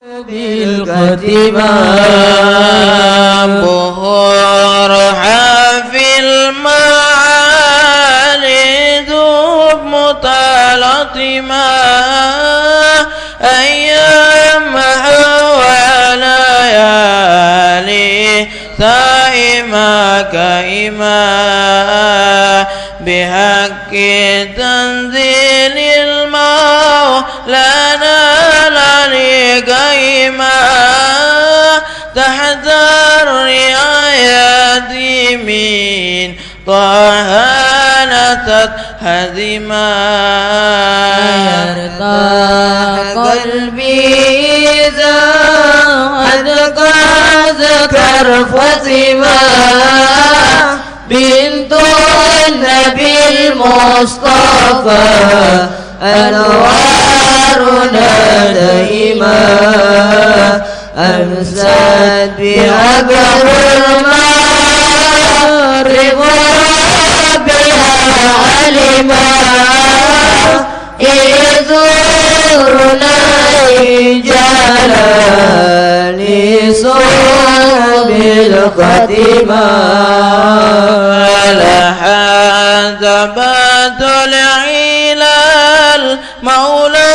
بالكتمان بهورها في المعالي ذوب متلاطمة أيامها وليالي ثائمة كائمة بحق تنزيل المولى قائمة تحت الرعاية من طهانة هزما يرتاح قلبي إذا أدقى ذكر فاطمة بنت النبي المصطفى أنوارنا دائما أمست بها بحر المغرب وربها علما يزورنا رجالا لصوب القديمة لحد العلال مولى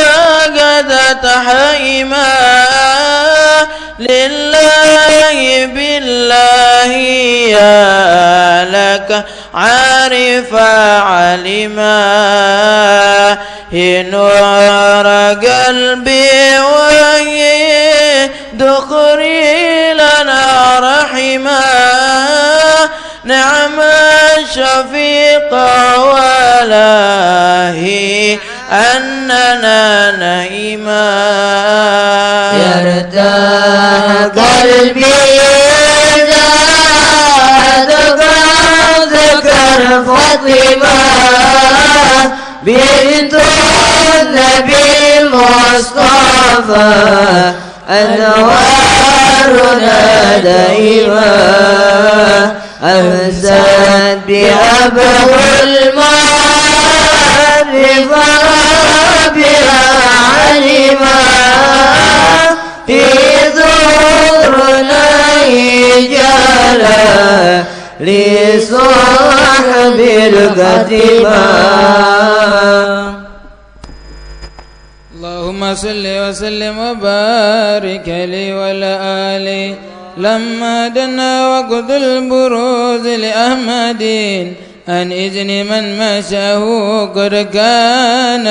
قد تحيما لله بالله يا لك عارف علما نور قلبي وهي دخري لنا رحما نعم الشفيق والله أننا نعيما يرتاح قلبي إذا ذكر فاطمة بنت النبي المصطفى أنوارنا دائما أمست بها بحر المغرب بها علما يزورنا رجالا لصاحب الكتمان. اللهم صل وسلم وبارك عليه وعلى آله لما دنا وقت البروز لأحمد أن إذن من مشاه قد كان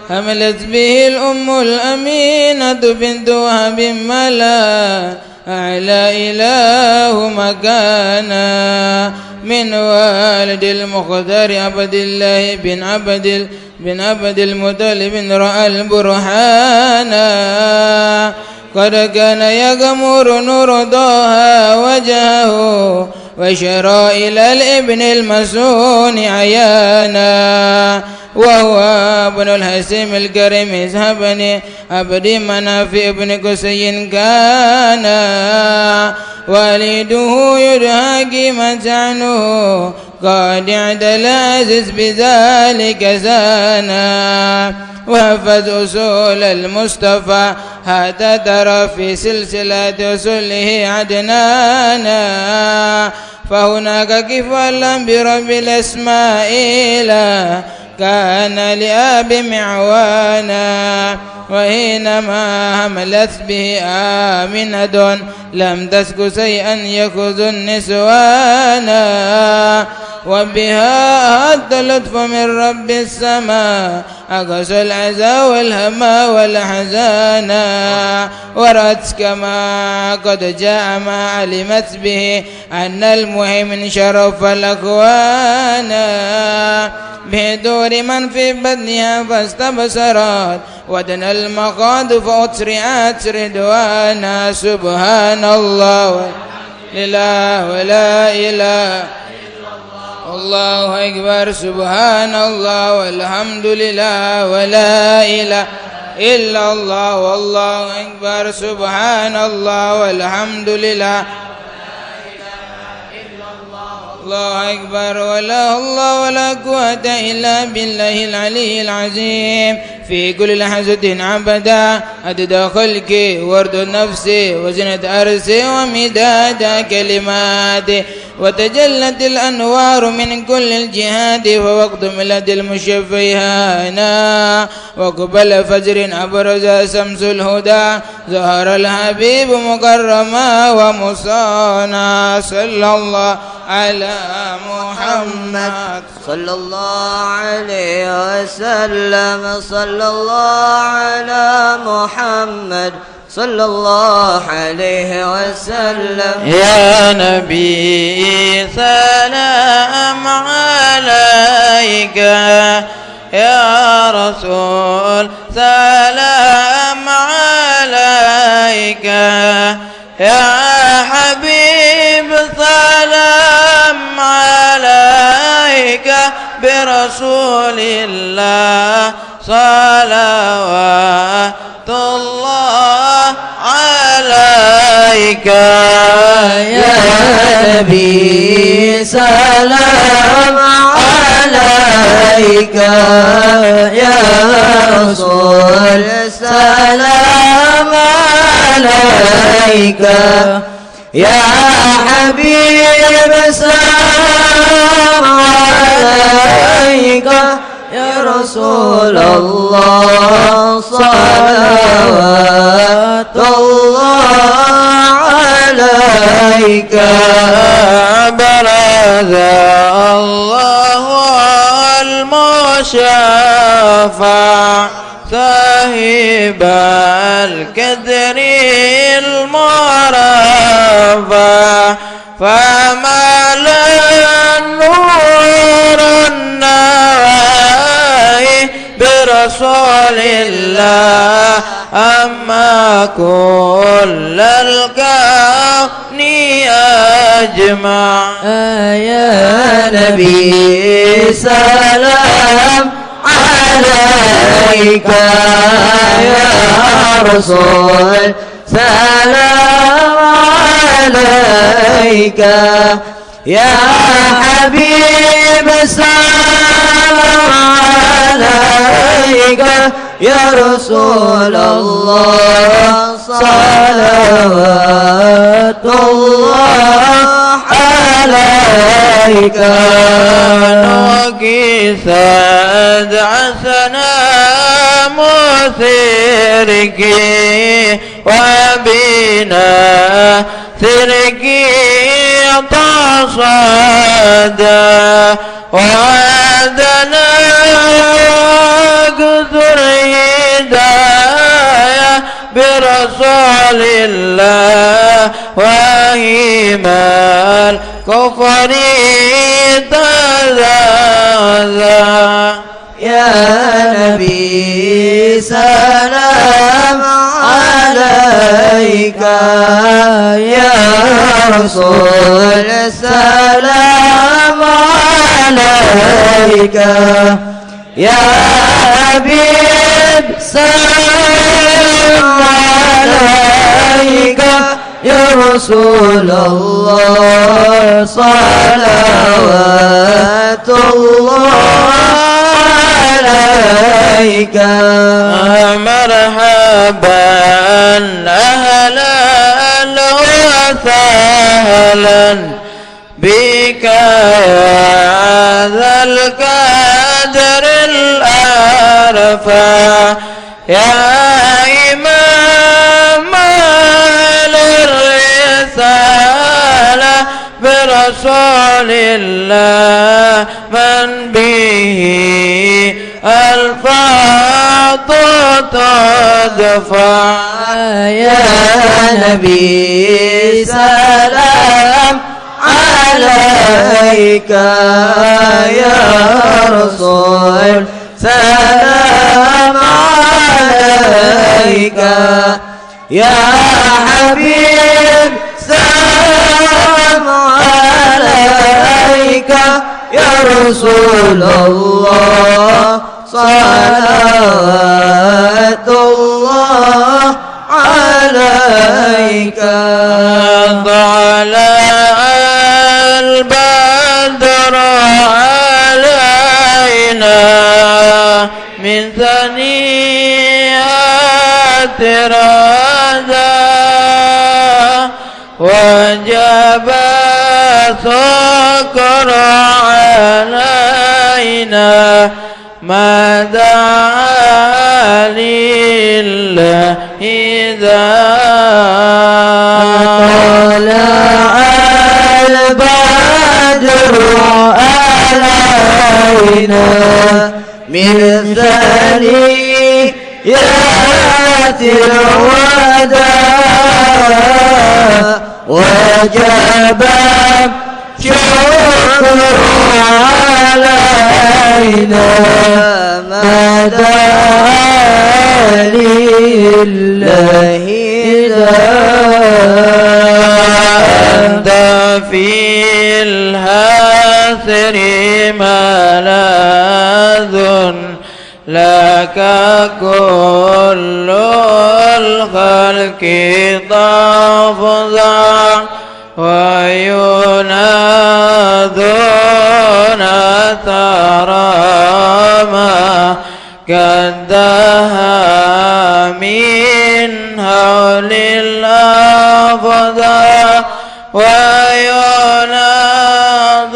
حملت به الأم الأمينة بنت وهب ملا أعلى إله مكانا من والد المختار عبد الله بن عبد المطلب رأى البرهانا قد كان يغمر نور ضاها وجهه وشرى إلى الابن المسون عيانا وهو ابن الحسيم الكريم اذهبني عبد مناف ابن قسي كان والده يدهى متعنه قد اعدل العزيز بذلك زانا وحفظ أصول المصطفى حتى ترى في سلسلة أصوله عدنانا فهناك كفالا برب الأسماء كان لأب معوانا وحينما حملت به آمنة لم تسك شيئا يخذ النسوانا وبها أهد لطف من رب السماء أقص العزا والهما والحزانا ورأت كما قد جاء ما علمت به أن المهم شرف الأخوانا بدور من في بدنها فاستبصرت ودنا المخاض فأسرعت رضوانا سبحان الله لله ولا إله الله أكبر سبحان الله والحمد لله ولا إله إلا الله والله أكبر سبحان الله والحمد لله الله أكبر ولا الله ولا قوة إلا بالله العلي العظيم في كل لحظة عبدا عدد خلقي ورد النفس وزنة أرسي ومداد كلماتي وتجلت الأنوار من كل الجهات فوقت ميلاد المشفيها أنا وقبل فجر أبرز شمس الهدى ظهر الحبيب مكرما ومصانا صلى الله على محمد صلى الله عليه وسلم صلى الله على محمد صلى الله عليه وسلم يا نبي سلام عليك يا رسول سلام عليك يا حبيب سلام عليك برسول الله صلوات الله عليك يا نبي سلام عليك يا رسول سلام عليك يا حبيب سلام عليك يا رسول الله صلوات الله عليك برز الله المشفع صاحب الكدر المرفع فملا النور النوائي برسول الله أما كل الكون أجمع يا نبي سلام عليك يا رسول سلام عليك يا حبيب سلام عليك يا رسول الله صلوات الله عليك وكساد عسنا مثيرك وبنا ثرك تصدى وعدنا كثر هدايا برسول الله وهما الكفر تزازا يا نبي سلام عليك يا رسول سلام عليك يا حبيب سلام عليك يا رسول الله صلوات الله عليك مرحبا أهلا وسهلا بك يا ذا القدر الأرفع يا إمام الرسالة برسول الله من به الفاظ تدفع يا نبي سلام عليك يا رسول سلام عليك يا حبيب سلام عليك يا رسول الله صلوات الله عليك طلع البدر علينا من ثني رضا وجب الشكر علينا ما دعا لله إذا طلع البدر علينا من ثنيات الوداع وجب الشكر علينا ما دعا لله أنت في الهسر ملاذ لك كل الخلق تفزع وينادون ترامى كدها من هول الأفضل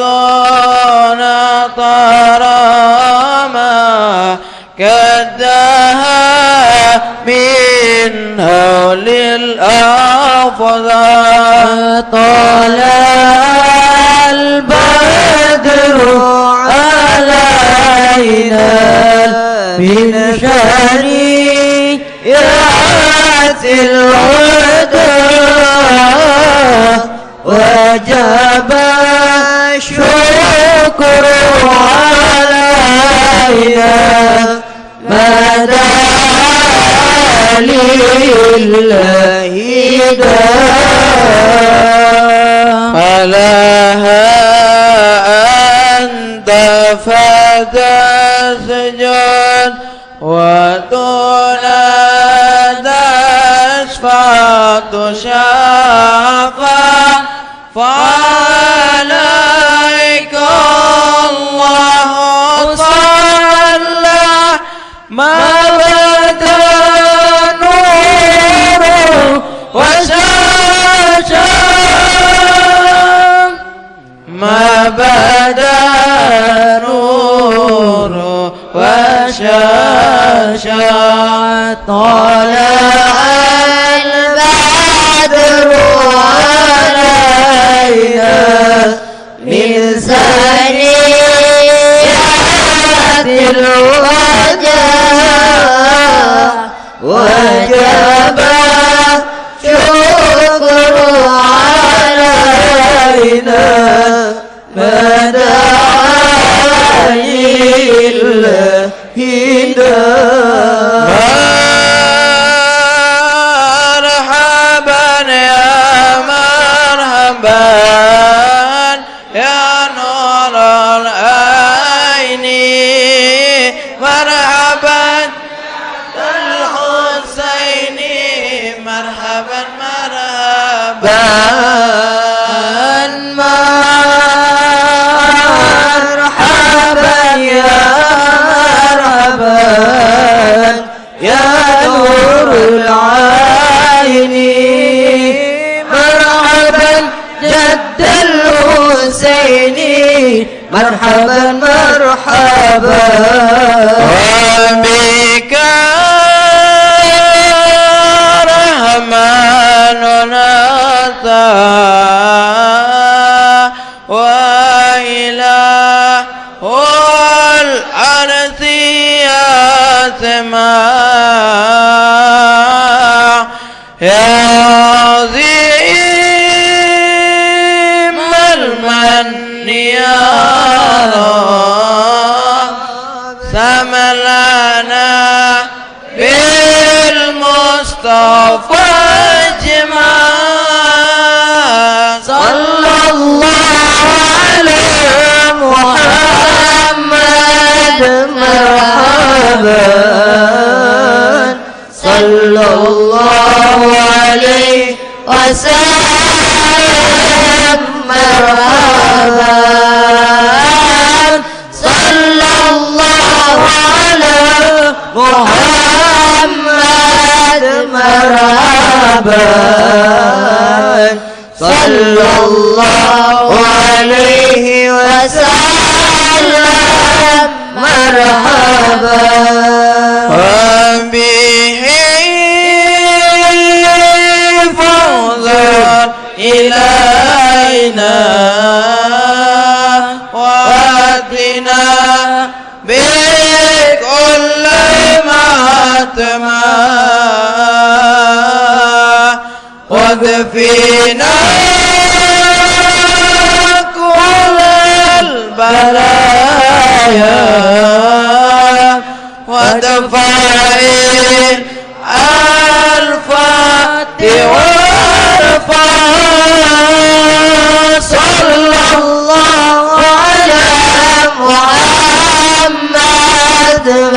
وينادون ترامى كدها من هول الأفضل طلع البدر علينا من شريعة الوداع وجب الشكر علينا ما دعا لله فلها أنت فتسجد وتنادى فتشافى فعليك الله صلى ما بدا نور وشاشا ما بدا نور وشاشا طلع البدر علينا من سريعة الوداع وجب شكر علينا ما دعا لله مرحبا يا مرحبا يا نور العين مرحبا الحسين مرحبا مرحبا مرحبا يا مرحبا يا نور العين مرحبا جد الحسين مرحبا مرحبا وبك رحمننا وإله الأرض يسمع يا عظيم المن يا رب سملنا بالمصطفى اجمع صلى الله على محمد مرحبا صلى الله عليه وسلم مرحبا صلى الله على محمد وكفينا كل البلايا ودفع الآفات والآفات. صلى الله على محمد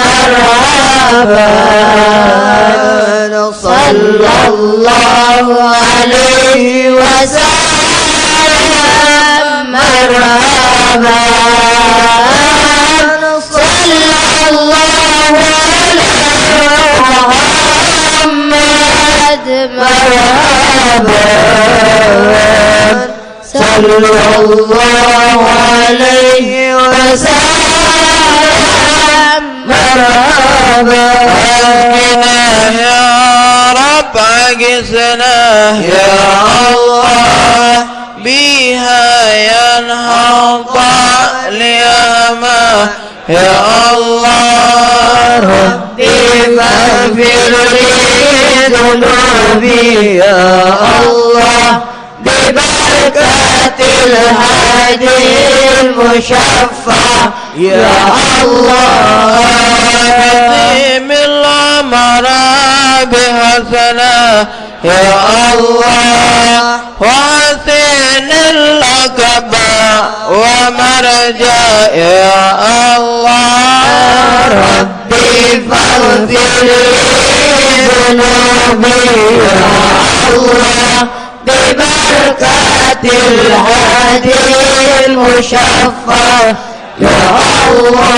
مرحبا صلى الله عليه وسلم مرحبا صلى الله على محمد مرحبا صلى الله عليه وسلم مرحبا. يا رب عجزنا يا الله بها ينهض اليما يا الله ربي فاغفر لي ذنوبي يا الله ببركة الهادي المشفع يا الله. قديم الأمر بحسنة يا الله وحسن اللقب ومرجع يا الله ربي فاغفر لي ذنوبي يا الله ببركة الهادي المشفع يا الله.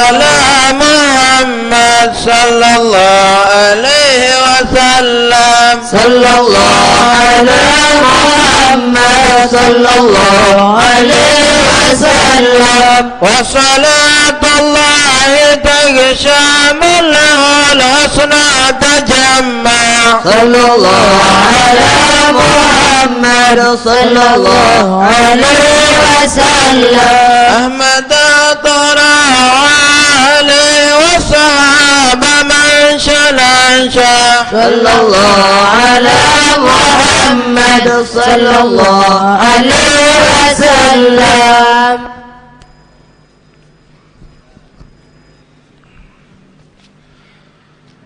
على محمد صلى الله عليه وسلم صلى الله على محمد صلى الله عليه وسلم وصلاة الله تشمل الحسنى تجمع صلى الله على محمد صلى الله عليه وسلم. أحمد طرى عليه وصحاب من شلنشا صلى الله على محمد صلى الله عليه وسلم.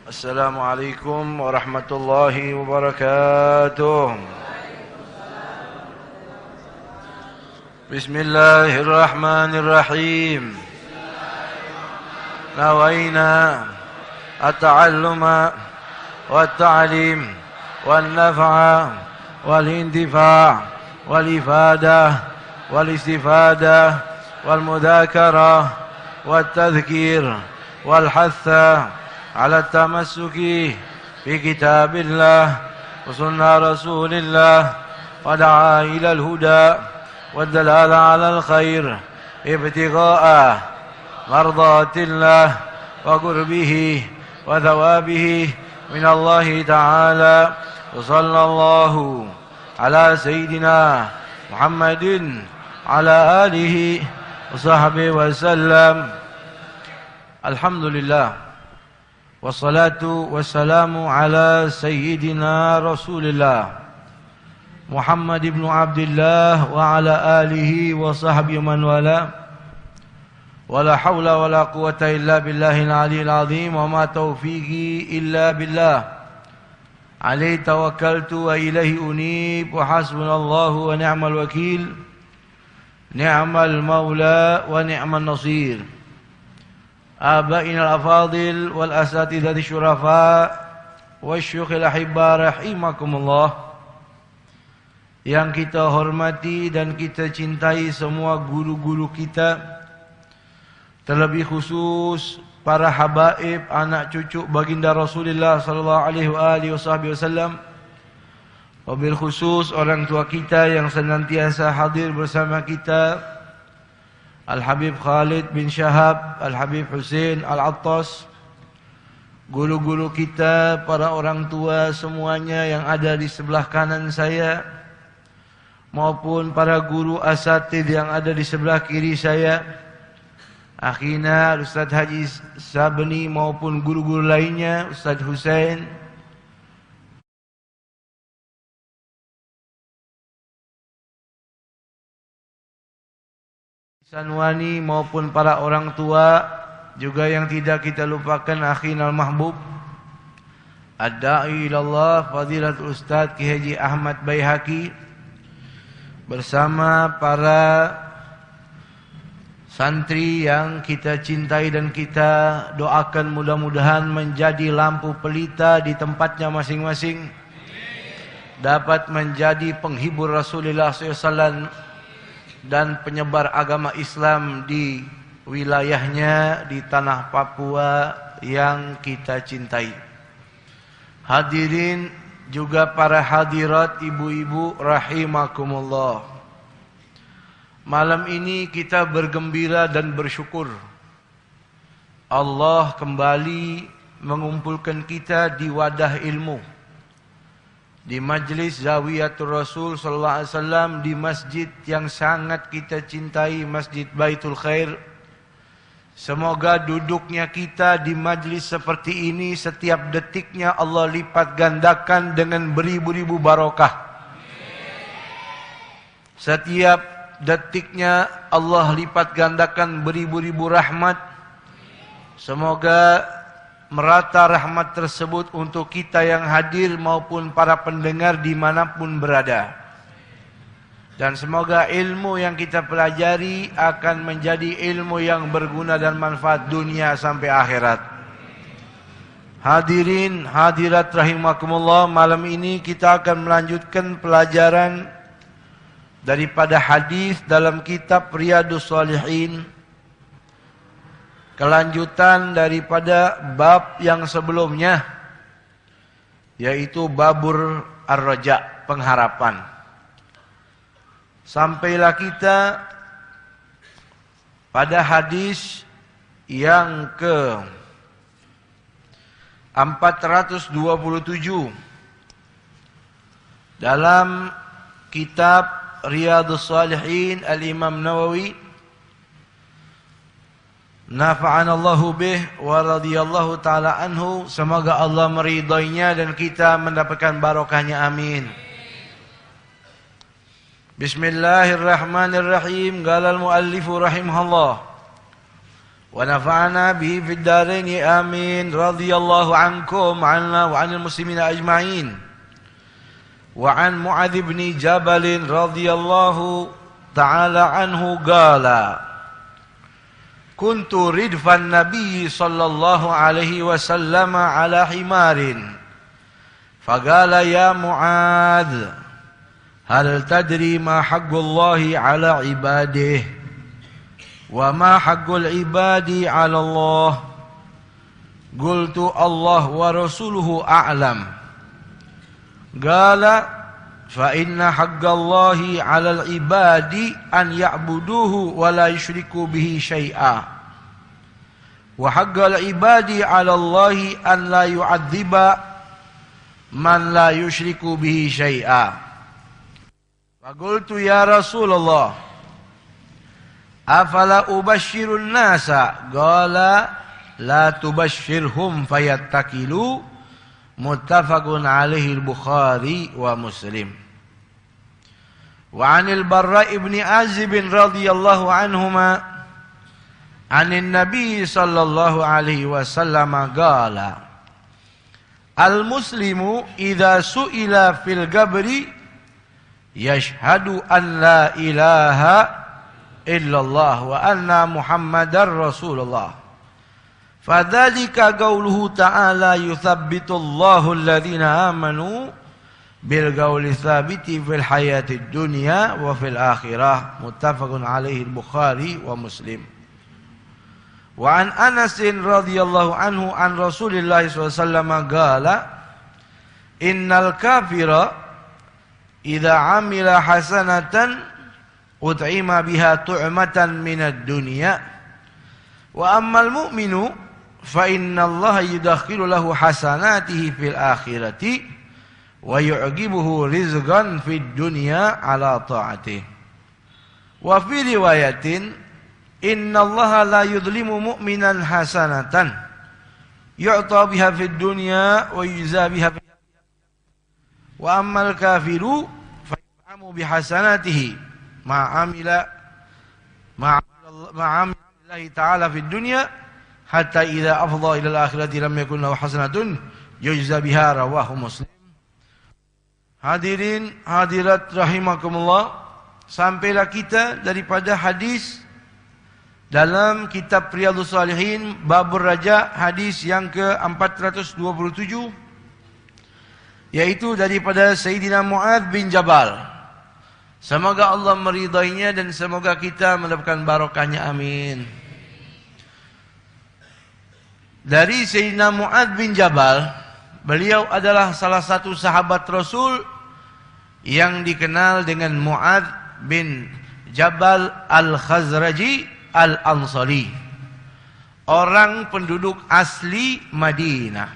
السلام عليكم ورحمة الله وبركاته. بسم الله الرحمن الرحيم. نوينا التعلم والتعليم والنفع والانتفاع والإفادة والاستفادة والمذاكرة والتذكير والحث على التمسك بكتاب الله وسنة رسول الله ودعا إلى الهدى والدلالة على الخير ابتغاء مرضات الله وقربه وثوابه من الله تعالى. وصلى الله على سيدنا محمد على آله وصحبه وسلم. الحمد لله والصلاة والسلام على سيدنا رسول الله محمد بن عبد الله وعلى آله وصحبه من والاه. ولا حول ولا قوة إلا بالله العلي العظيم وما توفيقي إلا بالله عليه توكلت وإليه أنيب وحسبنا الله ونعم الوكيل نعم المولى ونعم النصير. آبائنا الأفاضل والأساتذة الشرفاء والشيوخ الأحبة rahimakumullah, yang kita hormati dan kita cintai semua guru-guru kita, terlebih khusus para habaib, anak cucu baginda Rasulullah sallallahu alaihi wasallam, wabil khusus orang tua kita yang senantiasa hadir bersama kita, Al-Habib Khalid bin Syahab, Al-Habib Hussein Al-Attas, guru-guru kita, para orang tua semuanya yang ada di sebelah kanan saya, maupun para guru asatid yang ada di sebelah kiri saya, akhina Ustaz Haji Sabni maupun guru-guru lainnya, Ustaz Hussein, sanwani maupun para orang tua, juga yang tidak kita lupakan akhinal mahbub ad-da'i ilallah Fadilatul Ustaz Ki Haji Ahmad Baihaqi bersama para santri yang kita cintai dan kita doakan mudah-mudahan menjadi lampu pelita di tempatnya masing-masing, dapat menjadi penghibur Rasulullah SAW dan penyebar agama Islam di wilayahnya, di tanah Papua yang kita cintai. Hadirin juga para hadirat, ibu-ibu rahimakumullah. Malam ini kita bergembira dan bersyukur Allah kembali mengumpulkan kita di wadah ilmu, di majlis Zawiyatul Rasul sallallahu alaihi wasallam, di masjid yang sangat kita cintai, Masjid Baitul Khair. Semoga duduknya kita di majlis seperti ini setiap detiknya Allah lipat gandakan dengan beribu-ribu barokah. Setiap detiknya Allah lipat gandakan beribu-ribu rahmat. Semoga merata rahmat tersebut untuk kita yang hadir maupun para pendengar dimanapun berada. Dan semoga ilmu yang kita pelajari akan menjadi ilmu yang berguna dan manfaat dunia sampai akhirat. Hadirin hadirat rahimakumullah, malam ini kita akan melanjutkan pelajaran daripada hadis dalam kitab Riyadhus Shalihin, kelanjutan daripada bab yang sebelumnya, yaitu babur ar-raja, pengharapan. Sampailah kita pada hadis yang ke 427 dalam kitab Riyadhus Shalihin Al-Imam Nawawi, nafa'anallahu bih wa radhiyallahu ta'ala anhu. Semoga Allah meridainya dan kita mendapatkan barokahnya, amin. Bismillahirrahmanirrahim. Qala al-muallifu rahimahullah wa nafa'ana bihi fid dharain, amin. Radhiyallahu ankum anna wa 'anil muslimina ajma'in. Wa 'an Mu'adz bin Jabal radhiyallahu ta'ala anhu qala kuntu ridfan nabiy sallallahu alaihi wasallam ala himarin faqala ya Mu'adz hal tadri ma haqqullahi ala ibadihi wa ma haqqul ibadi ala Allah? Qultu Allah wa rasuluhu a'lam. Qala fa inna haqqallahi ala al-ibadi an ya'buduhu wa la yushriku bihi syai'a wa haqqal ibadi ala Allahi an la yu'adziba man la yushriku bihi syai'a. Faqultu ya Rasulullah afala ubashshirun nasa? Qala la tubashshirhum fayattakilu. Muttafaqun alaihi al-Bukhari wa Muslim. Wa 'anil Barra' ibn Azib radhiyallahu anhuma 'anin Nabi sallallahu alaihi wasallam qala al-muslimu idza su'ila fil qabri yashhadu an la ilaha illallah wa anna Muhammadar Rasulullah. Fadzalika qauluhu ta'ala yuthabbitu Allahu alladhina amanu bil qauli tsabiti fil hayatid dunya wa fil akhirah. Muttafaqun alaihi al-Bukhari wa Muslim. Wa an Anas radhiyallahu anhu an Rasulillah sallallahu alaihi wasallam qala innal kafira idza amila hasanatan ut'ima biha tu'matan minad dunya wa ammal mu'minu fa innallaha yudakhilu lahu hasanatihi fil akhirati wa yu'jibuhu rizqan fid dunya ala ta'atihi. Wa fi riwayatin innallaha la yudlimu mu'minan hasanatan yu'ta biha fid dunya wa yujza biha wa ammal kafiru fa yut'amu bihasanatihi ma amila ma'amillahi ta'ala fid dunya hatta idza afdha ila al-akhirati lam yakun lahu hasanatun yujza biha, rawahu Muslim. Hadirin hadirat rahimakumullah, sampailah kita daripada hadis dalam kitab Riyadhus Shalihin Babur Raja, hadis yang ke-427, yaitu daripada Sayyidina Mu'adz bin Jabal. Semoga Allah meridainya dan semoga kita mendapatkan barokahnya, amin. Dari Sayyidina Mu'adz bin Jabal, beliau adalah salah satu sahabat Rasul yang dikenal dengan Mu'adz bin Jabal Al-Khazraji Al-Ansari, orang penduduk asli Madinah.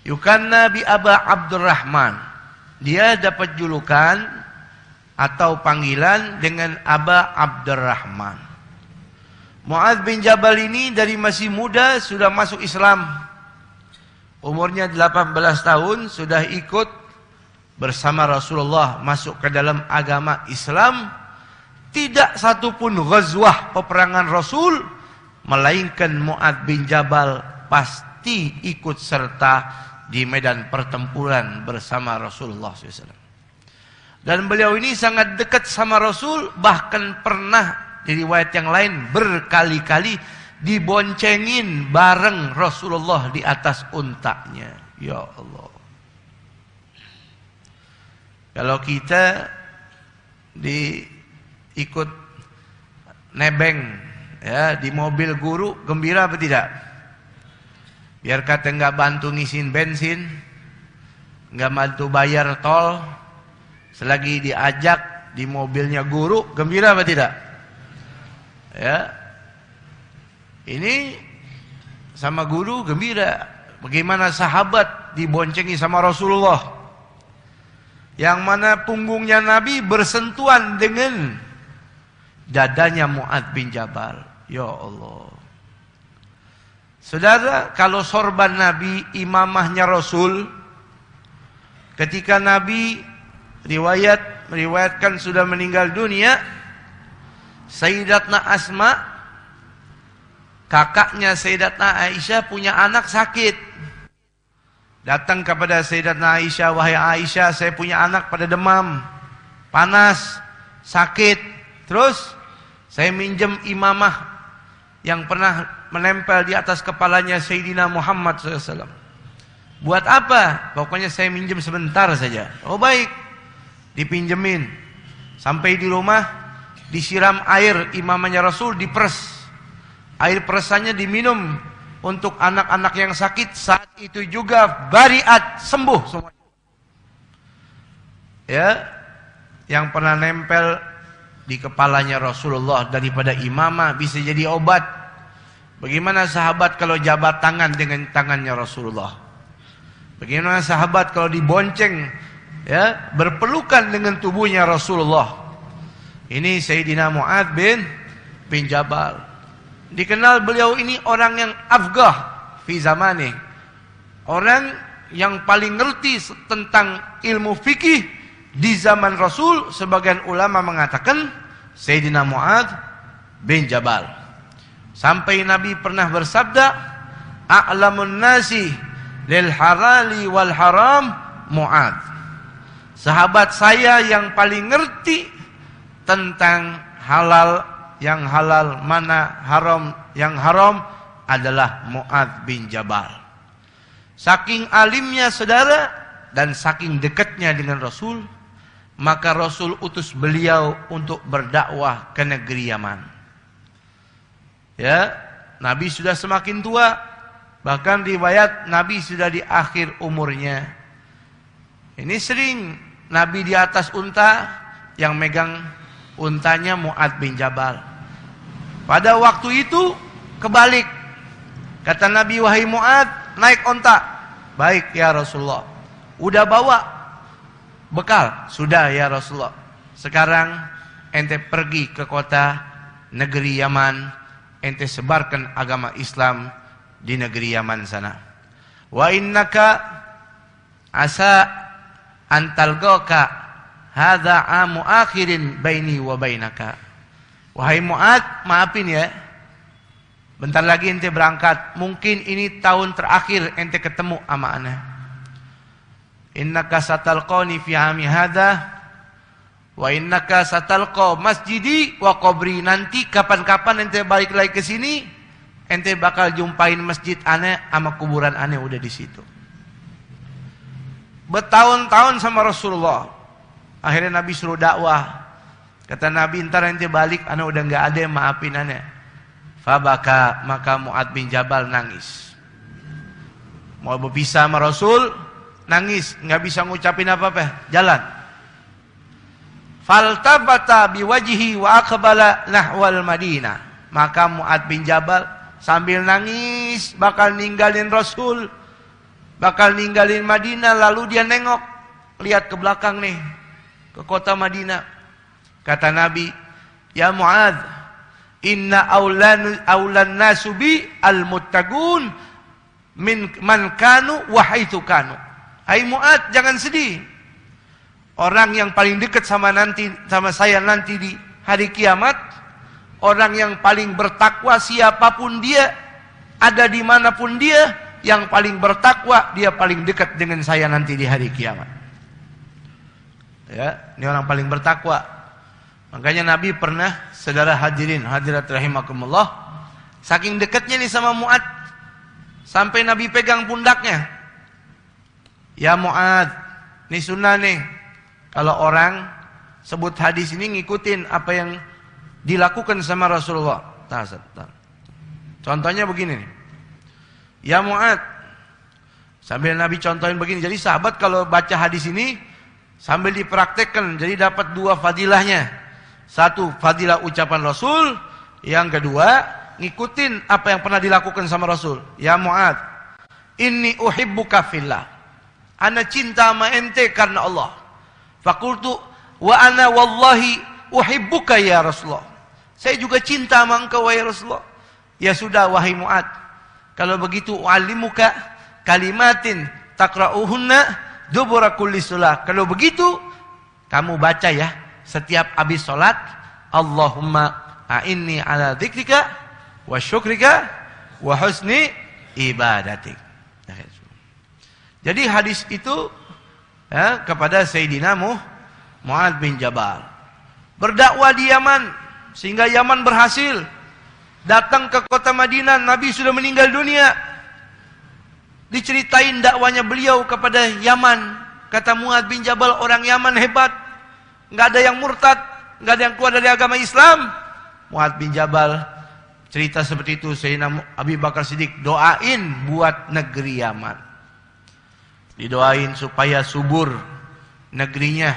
Yukanna bi Aba Abdurrahman, dia dapat julukan atau panggilan dengan Aba Abdurrahman. Mu'adz bin Jabal ini dari masih muda sudah masuk Islam. Umurnya 18 tahun sudah ikut bersama Rasulullah masuk ke dalam agama Islam. Tidak satupun ghazwah peperangan Rasul, melainkan Mu'adz bin Jabal pasti ikut serta di medan pertempuran bersama Rasulullah SAW. Dan beliau ini sangat dekat sama Rasul, bahkan pernah di riwayat yang lain berkali-kali diboncengin bareng Rasulullah di atas untanya. Ya Allah. Kalau kita ikut nebeng ya di mobil guru, gembira apa tidak? Biar kata nggak bantu ngisiin bensin, nggak bantu bayar tol, selagi diajak di mobilnya guru, gembira apa tidak? Ya, ini sama guru gembira. Bagaimana sahabat diboncengi sama Rasulullah, yang mana punggungnya Nabi bersentuhan dengan dadanya Mu'adz bin Jabal. Ya Allah. Saudara, kalau sorban Nabi, imamahnya Rasul, ketika Nabi meriwayatkan sudah meninggal dunia, Sayyidatna Asma, kakaknya Sayyidatna Aisyah, punya anak sakit. Datang kepada Sayyidatna Aisyah, wahai Aisyah, saya punya anak pada demam, panas, sakit. Terus saya minjem imamah yang pernah menempel di atas kepalanya Sayyidina Muhammad SAW. Buat apa? Pokoknya saya minjem sebentar saja. Oh baik, dipinjemin. Sampai di rumah, disiram air imamahnya Rasul, diperes. Air peresannya diminum untuk anak-anak yang sakit. Saat itu juga bariat, sembuh semua. Ya, yang pernah nempel di kepalanya Rasulullah daripada imamah bisa jadi obat. Bagaimana sahabat kalau jabat tangan dengan tangannya Rasulullah? Bagaimana sahabat kalau dibonceng, ya, berpelukan dengan tubuhnya Rasulullah? Ini Sayyidina Mu'adz bin Jabal. Dikenal beliau ini orang yang afgah fi zamani, orang yang paling ngerti tentang ilmu fikih di zaman Rasul. Sebagian ulama mengatakan Sayyidina Mu'adz bin Jabal. Sampai Nabi pernah bersabda, a'lamun nasi lil halali wal haram Mu'adz. Sahabat saya yang paling ngerti tentang halal yang halal, mana haram yang haram adalah Mu'adz bin Jabal. Saking alimnya saudara dan saking dekatnya dengan Rasul, maka Rasul utus beliau untuk berdakwah ke negeri Yaman. Ya, Nabi sudah semakin tua, bahkan riwayat Nabi sudah di akhir umurnya. Ini sering Nabi di atas unta, yang megang untanya Mu'adz bin Jabal. Pada waktu itu kebalik. Kata Nabi, wahai Mu'adz, naik unta. Baik ya Rasulullah. Udah bawa bekal? Sudah ya Rasulullah. Sekarang ente pergi ke kota negeri Yaman, ente sebarkan agama Islam di negeri Yaman sana. Wa innaka asa antalgaka hadza amu akhirin baini wa bainaka. Wahai Mu'adz, maafin ya. Bentar lagi ente berangkat. Mungkin ini tahun terakhir ente ketemu sama ana. Innaka satalqani fi ami hadha wa innaka satalqa masjidi wa qabri. Nanti kapan-kapan ente balik lagi ke sini, ente bakal jumpain masjid ana sama kuburan ana udah di situ. Bertahun-tahun sama Rasulullah. Akhirnya Nabi suruh dakwah. Kata Nabi, ntar ente balik, ana udah nggak ada yang maafin ana. Fabaka, maka Mu'adz bin Jabal nangis. Mau berpisah sama Rasul, nangis, nggak bisa ngucapin apa-apa, jalan. Faltabata biwajhi wa aqbala nahwal Madinah. Maka Mu'adz bin Jabal sambil nangis, bakal ninggalin Rasul, bakal ninggalin Madinah, lalu dia nengok, lihat ke belakang nih, ke kota Madinah. Kata Nabi, ya Mu'adz, inna aulan nasubi al-muttaqun min man kanu wa haitsu kanu. Hai Mu'adz, jangan sedih. Orang yang paling dekat sama saya nanti di hari kiamat, orang yang paling bertakwa siapapun dia, ada dimanapun dia, yang paling bertakwa dia paling dekat dengan saya nanti di hari kiamat. Ya, ini orang paling bertakwa. Makanya Nabi pernah, saudara hadirin hadirat rahimakumullah, saking dekatnya nih sama Mu'adz, sampai Nabi pegang pundaknya. Ya Mu'adz, nih sunnah nih, kalau orang sebut hadis ini ngikutin apa yang dilakukan sama Rasulullah. Contohnya begini nih. Ya Mu'adz, sambil Nabi contohin begini. Jadi sahabat kalau baca hadis ini sambil dipraktekkan, jadi dapat dua fadilahnya. Satu, fadilah ucapan Rasul. Yang kedua, ngikutin apa yang pernah dilakukan sama Rasul. Ya Mu'adz, inni uhibbuka fillah. Ana cinta sama ente karena Allah. Fakultu wa ana wallahi uhibbuka ya Rasulullah. Saya juga cinta sama engkau wahai Rasulullah. Ya sudah wahai Mu'adz, kalau begitu u'allimuka kalimatin taqra'uhunna dubura kulli shalah. Kalau begitu kamu baca ya setiap habis sholat, Allahumma a'inni ala dzikrika wa syukrika wa husni ibadatik. Jadi hadis itu ya, kepada Sayyidina Mu'adz bin Jabal. Berdakwah di Yaman, sehingga Yaman berhasil. Datang ke kota Madinah, Nabi sudah meninggal dunia. Diceritain dakwanya beliau kepada Yaman. Kata Mu'adz bin Jabal, orang Yaman hebat. Nggak ada yang murtad, nggak ada yang keluar dari agama Islam. Mu'adz bin Jabal cerita seperti itu. Sayyidina Abu Bakar Siddiq doain buat negeri Yaman. Didoain supaya subur negerinya,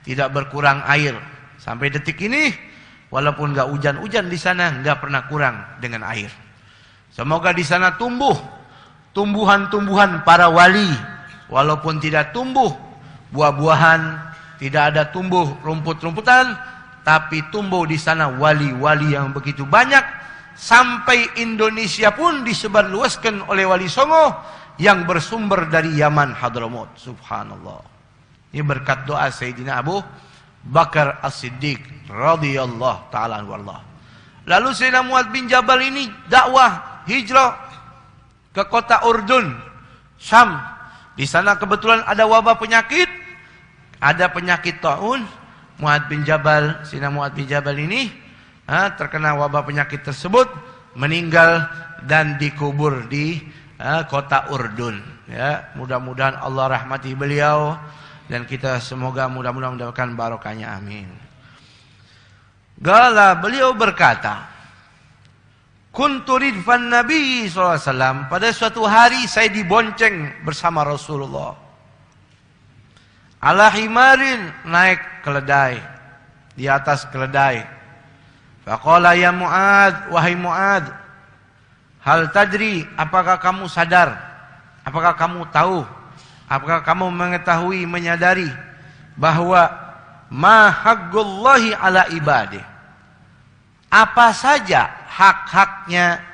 tidak berkurang air. Sampai detik ini, walaupun nggak hujan-hujan di sana, nggak pernah kurang dengan air. Semoga di sana tumbuh tumbuhan-tumbuhan para wali, walaupun tidak tumbuh buah-buahan. Tidak ada tumbuh rumput-rumputan, tapi tumbuh di sana wali-wali yang begitu banyak. Sampai Indonesia pun disebarluaskan oleh Wali Songo yang bersumber dari Yaman Hadramaut. Subhanallah. Ini berkat doa Sayyidina Abu Bakar As-Siddiq radhiyallahu ta'ala anhu. Lalu Sayyidina Mu'adz bin Jabal ini dakwah hijrah ke kota Urdun, Syam. Di sana kebetulan ada wabah penyakit. Ada penyakit taun. Mu'adz bin Jabal, Sayyidina Mu'adz bin Jabal ini terkena wabah penyakit tersebut, meninggal dan dikubur di kota Urdun. Ya, mudah-mudahan Allah rahmati beliau dan kita semoga mudah-mudahan mendapatkan barokahnya. Amin. Gala beliau berkata, kuntu ridfan Nabi SAW. Pada suatu hari saya dibonceng bersama Rasulullah. Ala himarin, naik keledai, di atas keledai. Faqala ya Mu'adz, wahai Mu'adz, hal tadri, apakah kamu sadar, apakah kamu tahu, apakah kamu mengetahui, menyadari bahwa ma haqqullahi ala ibadih, apa saja hak-haknya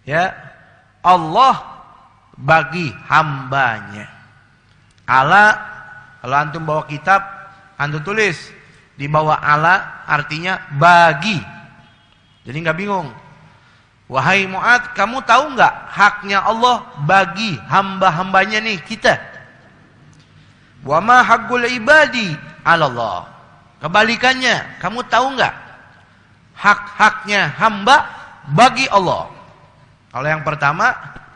ya Allah bagi hambanya. Ala, kalau antum bawa kitab, antum tulis Di bawah ala artinya bagi. Jadi nggak bingung. Wahai Mu'adz, kamu tahu nggak haknya Allah bagi hamba-hambanya nih kita? Wa ma haqqul ibadi 'ala Allah. Kebalikannya, kamu tahu nggak hak-haknya hamba bagi Allah? Kalau yang pertama,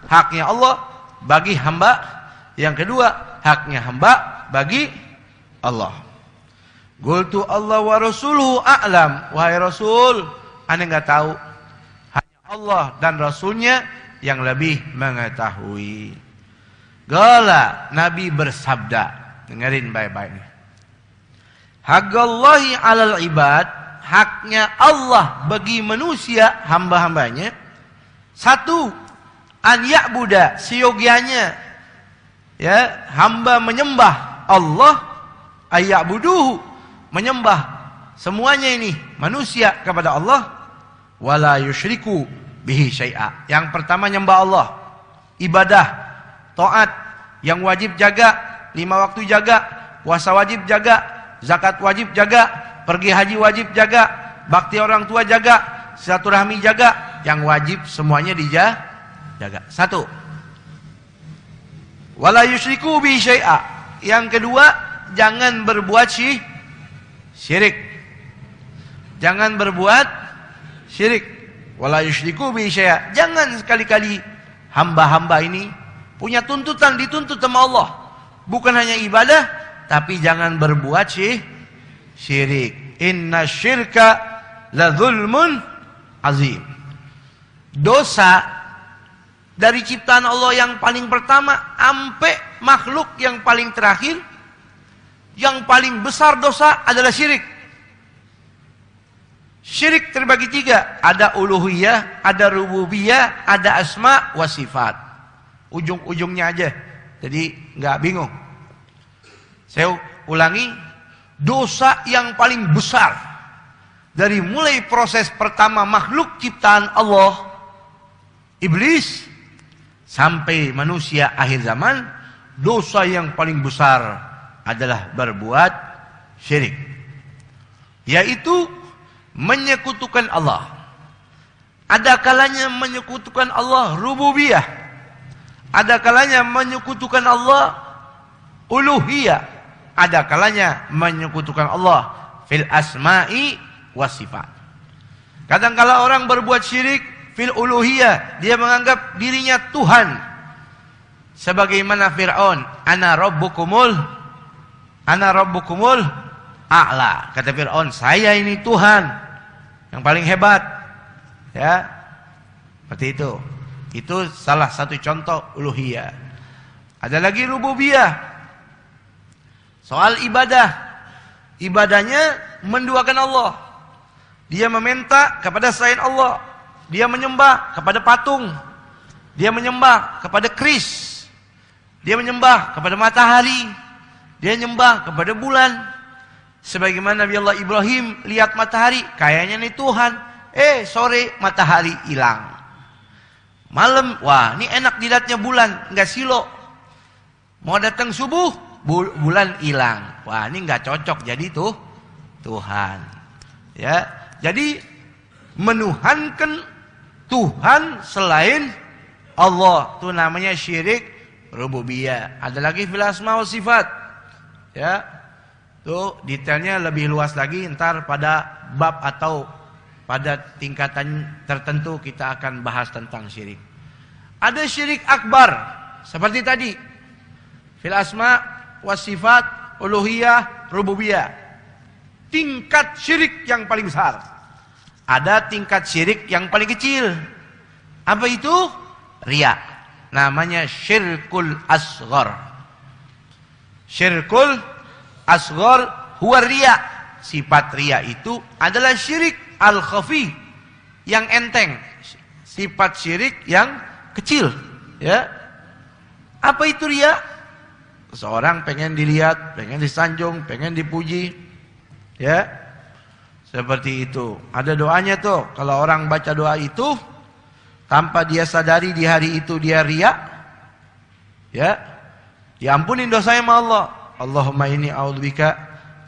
haknya Allah bagi hamba. Yang kedua, haknya hamba bagi Allah. Qultu Allah wa rasuluhu a'lam. Wahai Rasul, Anda nggak tahu. Hanya Allah dan Rasulnya yang lebih mengetahui. Qala, Nabi bersabda. Dengerin baik-baik. Haqqallahi 'alal ibad, haknya Allah bagi manusia hamba-hambanya. Satu, an ya'buda, seyogianya ya, hamba menyembah Allah, ayya'buduhu, menyembah semuanya ini manusia kepada Allah, wala yusyriku bihi syai'a. Yang pertama nyembah Allah, ibadah, taat, yang wajib jaga, 5 waktu jaga, puasa wajib jaga, zakat wajib jaga, pergi haji wajib jaga, bakti orang tua jaga, silaturahmi jaga, yang wajib semuanya dijaga. Satu. Wala yusyriku bi syai'a. Yang kedua, jangan berbuat syirik. Jangan berbuat syirik. Wala yusyriku bi syai'a. Jangan sekali-kali hamba-hamba ini punya tuntutan, dituntut sama Allah. Bukan hanya ibadah, tapi jangan berbuat syirik. Inna syirka la zulmun azim. Dosa dari ciptaan Allah yang paling pertama sampai makhluk yang paling terakhir, yang paling besar dosa adalah syirik. Syirik terbagi 3. Ada uluhiyah, ada rububiyah, ada asma wa sifat. Ujung-ujungnya aja. Jadi nggak bingung. Saya ulangi, dosa yang paling besar dari mulai proses pertama makhluk ciptaan Allah, iblis, sampai manusia akhir zaman, dosa yang paling besar adalah berbuat syirik, yaitu menyekutukan Allah. Ada kalanya menyekutukan Allah rububiyah, ada kalanya menyekutukan Allah uluhiyah, ada kalanya menyekutukan Allah fil asma'i was sifat. Kadang-kala orang berbuat syirik fil uluhiyah, dia menganggap dirinya Tuhan. Sebagaimana Fir'aun, ana rabbukumul a'la. Kata Fir'aun, saya ini Tuhan yang paling hebat. Ya, seperti itu. Itu salah satu contoh uluhiyah. Ada lagi rububiyah. Soal ibadah, ibadahnya menduakan Allah. Dia meminta kepada selain Allah. Dia menyembah kepada patung. Dia menyembah kepada keris. Dia menyembah kepada matahari. Dia menyembah kepada bulan. Sebagaimana Nabi Allah Ibrahim lihat matahari, kayaknya nih Tuhan. Sore matahari hilang. Malam, wah ini enak dilihatnya bulan, nggak silo. Mau datang subuh, bulan hilang. Wah ini nggak cocok jadi Tuhan. Ya, jadi menuhankan Tuhan selain Allah itu namanya syirik rububiyah. Ada lagi fil asma wa sifat. Ya, tuh detailnya lebih luas lagi ntar pada bab atau pada tingkatan tertentu kita akan bahas tentang syirik. Ada syirik akbar seperti tadi, fil asma wa sifat, uluhiyah, rububiyah. Tingkat syirik yang paling besar. Ada tingkat syirik yang paling kecil. Apa itu? Riya. Namanya syirkul asghar. Syirkul asghar huwa riya. Sifat riya itu adalah syirik al-khafi, yang enteng. Sifat syirik yang kecil. Ya. Apa itu riya? Seorang pengen dilihat, pengen disanjung, pengen dipuji. Ya. Seperti itu. Ada doanya tuh. Kalau orang baca doa itu tanpa dia sadari di hari itu dia riya, ya, diampunin dosanya sama Allah. Allahumma inni a'udzubika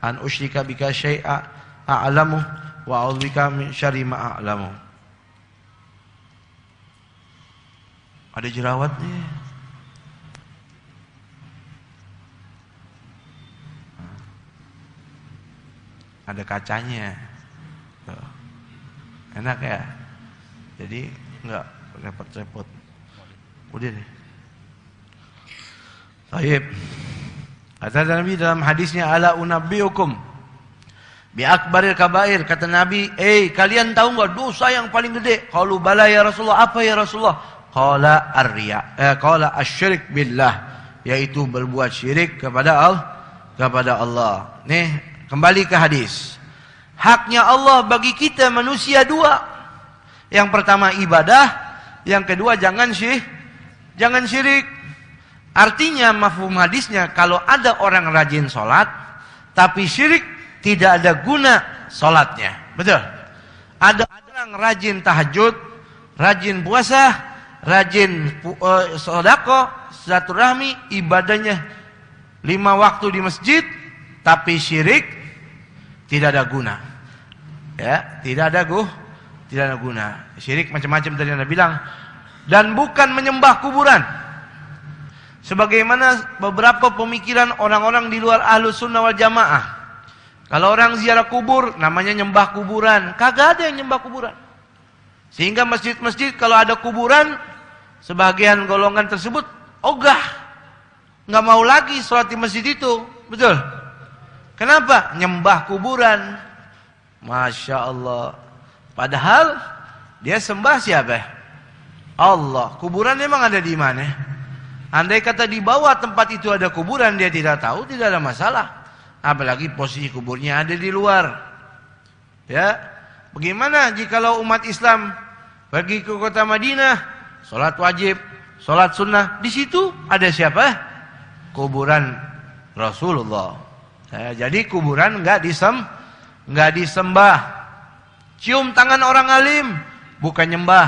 an usyrika bika syai'a a'lamu wa a'udzubika min syarri ma a'lamu. Ada jerawatnya. Ada kacanya. Tuh. Enak ya. Jadi enggak repot-repot. Udah nih. Baik. Kata Nabi dalam hadisnya, ala unabbiukum bi akbaril kabair. Kata Nabi, kalian tahu enggak dosa yang paling gede? Qalu bala ya Rasulullah. Apa ya Rasulullah? Qala ar-riya. Qala asy-syirik billah, yaitu berbuat syirik kepada Allah. Nih, kembali ke hadis. Haknya Allah bagi kita manusia dua. Yang pertama ibadah, yang kedua jangan syirik. Artinya mafhum hadisnya, kalau ada orang rajin sholat tapi syirik, tidak ada guna sholatnya. Betul? Ada orang rajin tahajud, rajin puasa, rajin sedekah, silaturahmi, ibadahnya 5 waktu di masjid, tapi syirik, tidak ada guna. Ya, tidak ada guna. Syirik macam-macam tadi Anda bilang. Dan bukan menyembah kuburan. Sebagaimana beberapa pemikiran orang-orang di luar Ahlus Sunnah wal Jamaah. Kalau orang ziarah kubur, namanya nyembah kuburan. Kagak ada yang nyembah kuburan. Sehingga masjid-masjid kalau ada kuburan, sebagian golongan tersebut ogah. Nggak mau lagi sholat di masjid itu. Betul? Kenapa? Nyembah kuburan. Masya Allah. Padahal dia sembah siapa? Allah. Kuburan memang ada di mana? Andai kata di bawah tempat itu ada kuburan, dia tidak tahu, tidak ada masalah. Apalagi posisi kuburnya ada di luar. Ya, bagaimana jikalau umat Islam pergi ke kota Madinah, sholat wajib, sholat sunnah, di situ ada siapa? Kuburan Rasulullah. Ya, jadi kuburan nggak disembah. Cium tangan orang alim, bukan nyembah.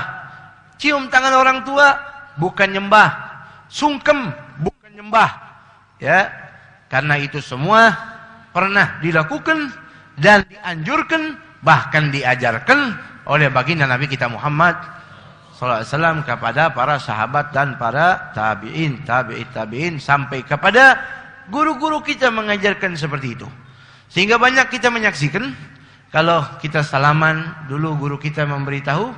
Cium tangan orang tua, bukan nyembah. Sungkem, bukan nyembah. Ya, karena itu semua pernah dilakukan dan dianjurkan, bahkan diajarkan oleh baginda Nabi kita Muhammad SAW kepada para sahabat dan para tabi'in sampai kepada guru-guru kita mengajarkan seperti itu. Sehingga banyak kita menyaksikan kalau kita salaman, dulu guru kita memberitahu,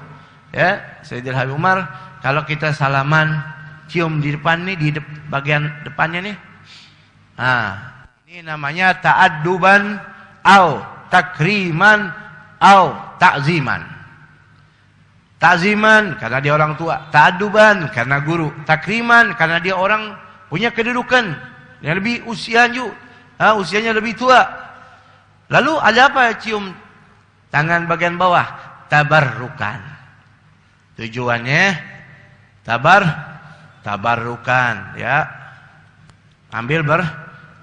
ya, Sayyidil Habib Umar, kalau kita salaman cium di depan nih, di bagian depannya nih. Nah, ini namanya ta'adduban au takriman au ta'ziman. Ta'ziman karena dia orang tua, ta'adduban karena guru, takriman karena dia orang punya kedudukan yang lebih usianya lebih tua. Lalu ada apa? Cium tangan bagian bawah, tabarrukan. Tujuannya tabarrukan, ya. Ambil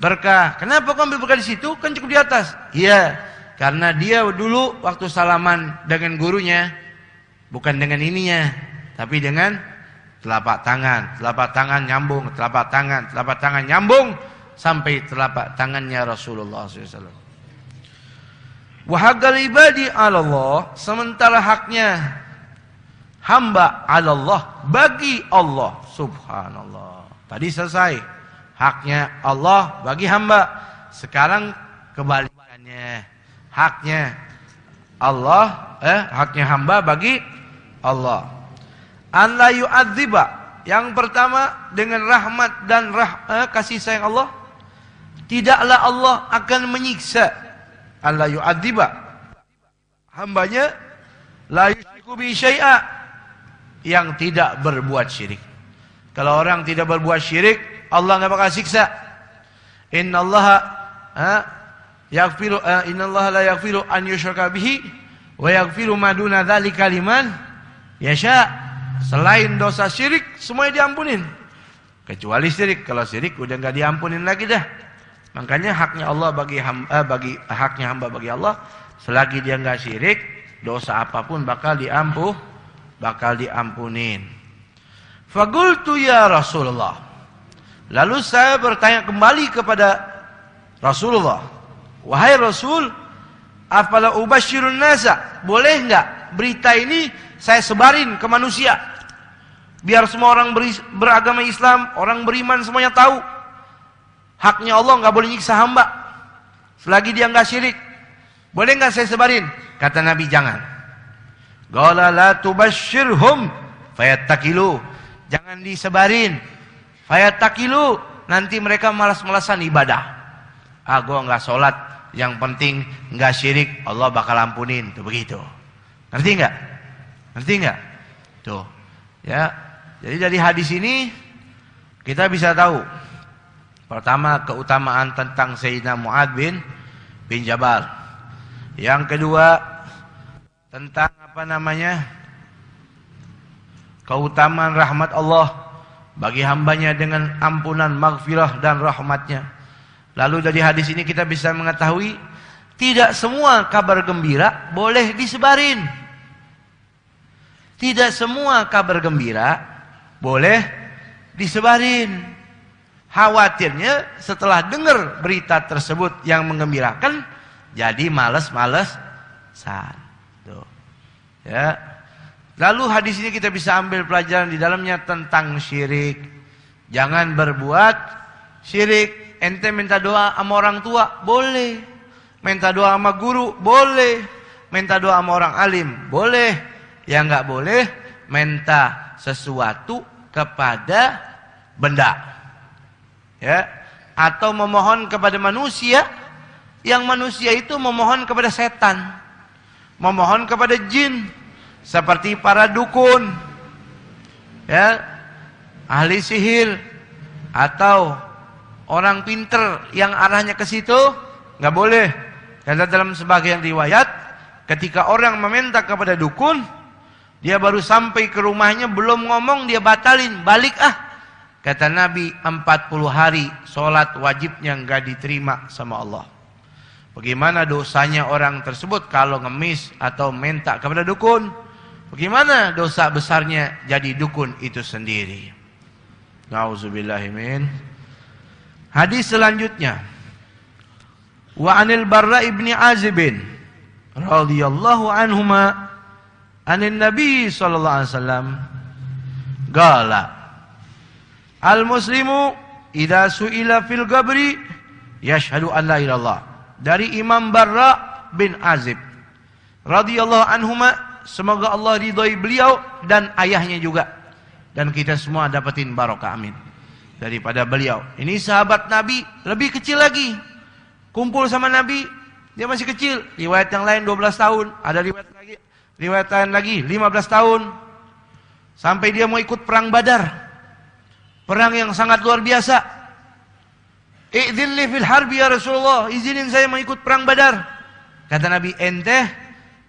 berkah. Kenapa kau ambil berkah di situ? Kan cukup di atas. Iya, karena dia dulu waktu salaman dengan gurunya bukan dengan ininya, tapi dengan telapak tangan. Telapak tangan nyambung, telapak tangan nyambung sampai telapak tangannya Rasulullah SAW. Wa haqqal ibadi 'ala Allah, sementara haknya hamba 'ala Allah, bagi Allah. Subhanallah. Tadi selesai. Haknya Allah bagi hamba. Sekarang kebalikannya. Haknya Allah, haknya hamba bagi Allah. An la yu'adziba. Yang pertama, dengan rahmat dan kasih sayang Allah, tidaklah Allah akan menyiksa. An la yu'adziba. Hambanya la yusyriku bi syai'a, yang tidak berbuat syirik. Kalau orang tidak berbuat syirik, Allah enggak bakal siksa. Innallaha la yaghfiru an yushraka bihi wa yaghfiru ma duna dzalika liman yasha. Selain dosa syirik semuanya diampunin, kecuali syirik. Kalau syirik udah enggak diampunin lagi dah. Makanya haknya Allah haknya hamba bagi Allah, selagi dia enggak syirik, dosa apapun bakal diampunin. Faqultu ya Rasulullah. Lalu saya bertanya kembali kepada Rasulullah. Wahai Rasul, afala ubashirun nasa, boleh enggak berita ini saya sebarin ke manusia, biar semua orang beragama Islam, orang beriman semuanya tahu haknya Allah enggak boleh nyiksa hamba selagi dia enggak syirik. Boleh enggak saya sebarin? Kata Nabi, jangan. Qala la tubashshirhum fayattakilu, jangan disebarin, fayattakilu, nanti mereka malas-malasan ibadah. Gua enggak sholat, yang penting enggak syirik, Allah bakal ampunin. Tuh begitu. Ngerti enggak? Ngerti enggak? Tuh. Ya. Jadi dari hadis ini kita bisa tahu pertama keutamaan tentang Sayyidina Mu'adz bin Jabal. Yang kedua tentang keutamaan rahmat Allah bagi hambanya dengan ampunan, maghfirah dan rahmatnya. Lalu dari hadis ini kita bisa mengetahui tidak semua kabar gembira boleh disebarin. Tidak semua kabar gembira boleh disebarin. Khawatirnya setelah dengar berita tersebut yang menggembirakan, jadi malas-malesan. Tuh. Ya. Lalu hadis ini kita bisa ambil pelajaran di dalamnya tentang syirik. Jangan berbuat syirik. Ente minta doa sama orang tua, boleh. Minta doa sama guru, boleh. Minta doa sama orang alim, boleh. Yang enggak boleh, minta sesuatu kepada benda. Ya. Atau memohon kepada manusia, yang manusia itu memohon kepada setan. Memohon kepada jin. Seperti para dukun, ya, ahli sihir, atau orang pinter yang arahnya ke situ, nggak boleh. Karena dalam sebagian riwayat, ketika orang meminta kepada dukun, dia baru sampai ke rumahnya belum ngomong dia batalin, balik Kata Nabi, 40 hari sholat wajibnya nggak diterima sama Allah. Bagaimana dosanya orang tersebut kalau ngemis atau minta kepada dukun? Bagaimana dosa besarnya jadi dukun itu sendiri? Nauzubillahimin. Hadis selanjutnya. Wa anil Barra ibni Azibin radhiyallahu anhuma anin Nabi sallallahu alaihi wasallam qala al muslimu idza su'ila fil qabri yashhadu an la ilaha illallah. Dari Imam Barra bin Azib radhiyallahu anhuma, semoga Allah ridhoi beliau dan ayahnya juga, dan kita semua dapetin barokah, amin, daripada beliau. Ini sahabat Nabi, lebih kecil lagi, kumpul sama Nabi, dia masih kecil. Riwayat yang lain 12 tahun, ada riwayat lain lagi 15 tahun, sampai dia mau ikut perang Badar, perang yang sangat luar biasa. Idzin li fil harbi ya Rasulullah, izinin saya mau ikut perang Badar. Kata Nabi, ente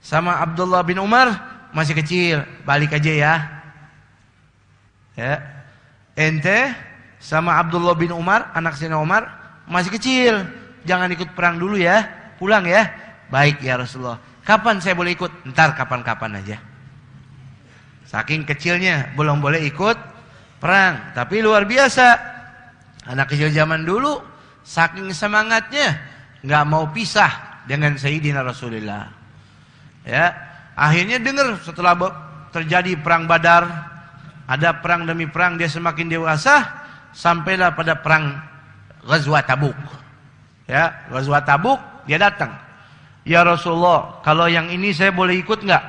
sama Abdullah bin Umar masih kecil, balik aja ya. Ya. Ente sama Abdullah bin Umar, anak Sayyidina Umar, masih kecil, jangan ikut perang dulu ya, pulang ya. Baik ya Rasulullah. Kapan saya boleh ikut? Ntar kapan-kapan aja. Saking kecilnya belum boleh ikut perang, tapi luar biasa. Anak kecil zaman dulu saking semangatnya nggak mau pisah dengan Sayyidina Rasulullah. Ya, akhirnya dengar setelah terjadi perang Badar, ada perang demi perang, dia semakin dewasa, sampailah pada perang Ghazwat Tabuk. Ya, Ghazwat Tabuk, dia datang. Ya Rasulullah, kalau yang ini saya boleh ikut nggak?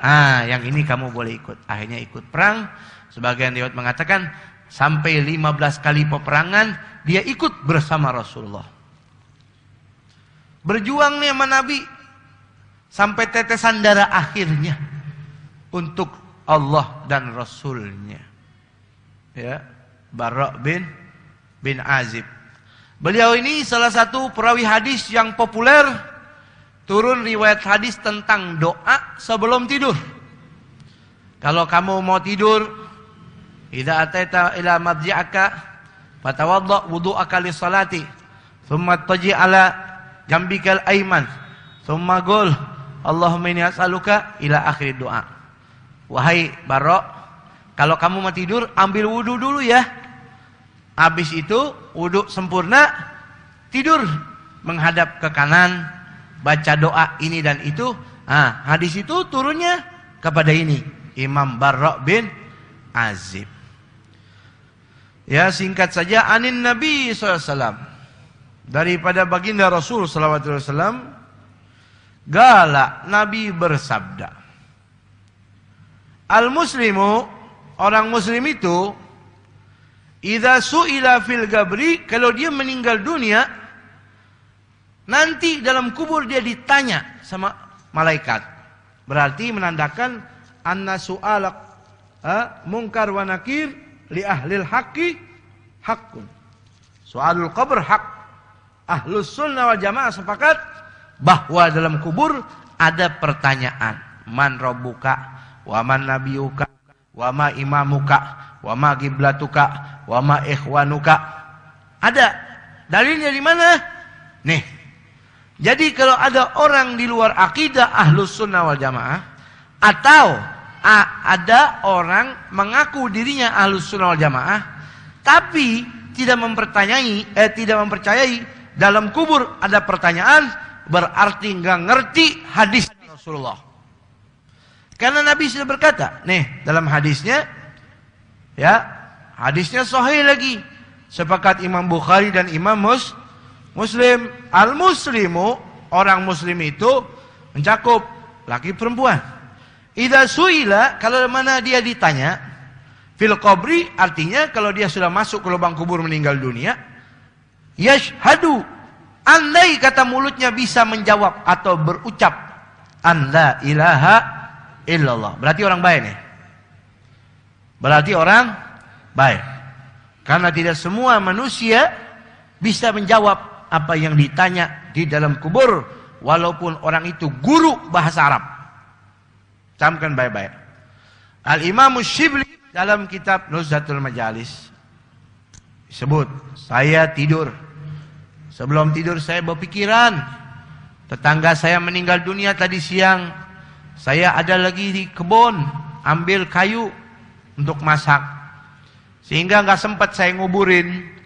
Yang ini kamu boleh ikut. Akhirnya ikut perang. Sebagian riwayat mengatakan sampai 15 kali peperangan dia ikut bersama Rasulullah. Berjuang nih sama Nabi sampai tetesan darah akhirnya untuk Allah dan Rasulnya. Ya, Barra bin Azib. Beliau ini salah satu perawi hadis yang populer, turun riwayat hadis tentang doa sebelum tidur. Kalau kamu mau tidur, idza ataita ila madji'aka fatawadda wudu'aka lis-salati, thumma taji ala jambikal ayman, thumma qul Allahumma inni as'aluka ila akhir doa. Wahai Barra, kalau kamu mau tidur, ambil wudu dulu ya. Habis itu wudu sempurna, tidur menghadap ke kanan, baca doa ini dan itu. Hadis itu turunnya kepada ini, Imam Barra bin Azib. Ya, singkat saja, anin Nabi SAW, daripada baginda Rasul SAW, gala, Nabi bersabda, al-muslimu, orang muslim itu, idza su'ila fil gabri, kalau dia meninggal dunia, nanti dalam kubur dia ditanya sama malaikat. Berarti menandakan anna su'alak munkar wa nakir li ahlil haqqi haqqun. Soalul qabr hak. Ahlus sunnah wal jamaah sepakat bahwa dalam kubur ada pertanyaan. Man rabbuka, wa man nabiyuka, wa ma imamuka, wa ma giblatuka, wa ma ikhwanuka. Ada. Dalilnya di mana? Nih. Jadi kalau ada orang di luar akidah Ahlus sunnah wal jamaah, atau ada orang mengaku dirinya Ahlus sunnah wal jamaah, tapi tidak mempercayai dalam kubur ada pertanyaan, berarti nggak ngerti hadis Rasulullah. Karena Nabi sudah berkata, nih dalam hadisnya, ya hadisnya sahih lagi, sepakat Imam Bukhari dan Imam Muslim, al-muslimu, orang muslim itu mencakup laki perempuan. Idza suila, kalau mana dia ditanya, fil qabri, artinya kalau dia sudah masuk ke lubang kubur meninggal dunia, yashhadu, andai kata mulutnya bisa menjawab atau berucap an la ilaha illallah, berarti orang baik nih. Berarti orang baik. Karena tidak semua manusia bisa menjawab apa yang ditanya di dalam kubur, walaupun orang itu guru bahasa Arab. Camkan baik-baik. Al-Imam Syibli dalam kitab Nuzhatul Majalis sebut, saya tidur. Sebelum tidur saya berpikiran, tetangga saya meninggal dunia tadi siang. Saya ada lagi di kebun ambil kayu untuk masak, sehingga nggak sempat saya nguburin.